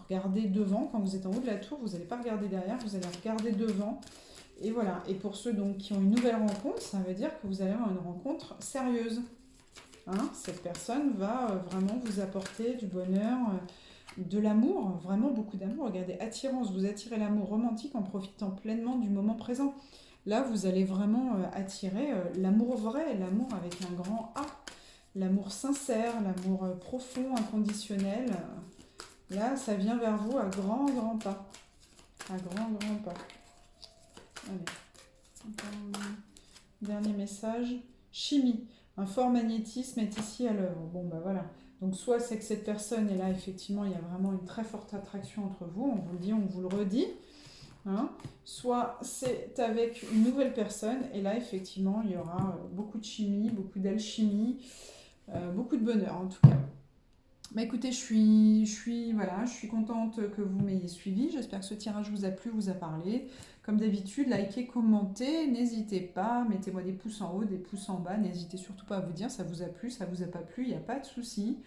regarder devant. Quand vous êtes en haut de la tour, vous n'allez pas regarder derrière, vous allez regarder devant. Et voilà. Et pour ceux donc qui ont une nouvelle rencontre, ça veut dire que vous allez avoir une rencontre sérieuse. Hein, cette personne va vraiment vous apporter du bonheur, de l'amour, vraiment beaucoup d'amour. Regardez, attirance, vous attirez l'amour romantique en profitant pleinement du moment présent. Là, vous allez vraiment attirer l'amour vrai, l'amour avec un grand A, l'amour sincère, l'amour profond, inconditionnel. Là, ça vient vers vous à grand, grand pas. À grand, grand pas. Allez. Encore un dernier message. Chimie. Un fort magnétisme est ici à l'œuvre. Bon, bah voilà. Donc, soit c'est que cette personne est là, effectivement, il y a vraiment une très forte attraction entre vous. On vous le dit, on vous le redit. Hein, soit c'est avec une nouvelle personne, et là, effectivement, il y aura beaucoup de chimie, beaucoup d'alchimie, beaucoup de bonheur, en tout cas. Bah écoutez, voilà, je suis contente que vous m'ayez suivi. J'espère que ce tirage vous a plu, vous a parlé. Comme d'habitude, likez, commentez, n'hésitez pas, mettez-moi des pouces en haut, des pouces en bas. N'hésitez surtout pas à vous dire ça vous a plu, ça vous a pas plu, il n'y a pas de souci.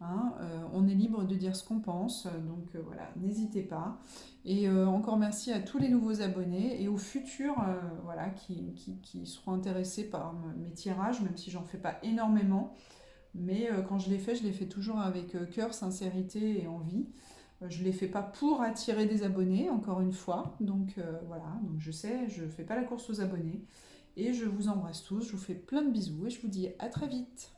Hein, on est libre de dire ce qu'on pense, donc voilà, n'hésitez pas. Et encore merci à tous les nouveaux abonnés et aux futurs voilà, qui seront intéressés par mes tirages, même si j'en fais pas énormément. Mais quand je les fais toujours avec cœur, sincérité et envie. Je ne les fais pas pour attirer des abonnés, encore une fois. Donc voilà, donc je sais, je ne fais pas la course aux abonnés. Et je vous embrasse tous, je vous fais plein de bisous et je vous dis à très vite.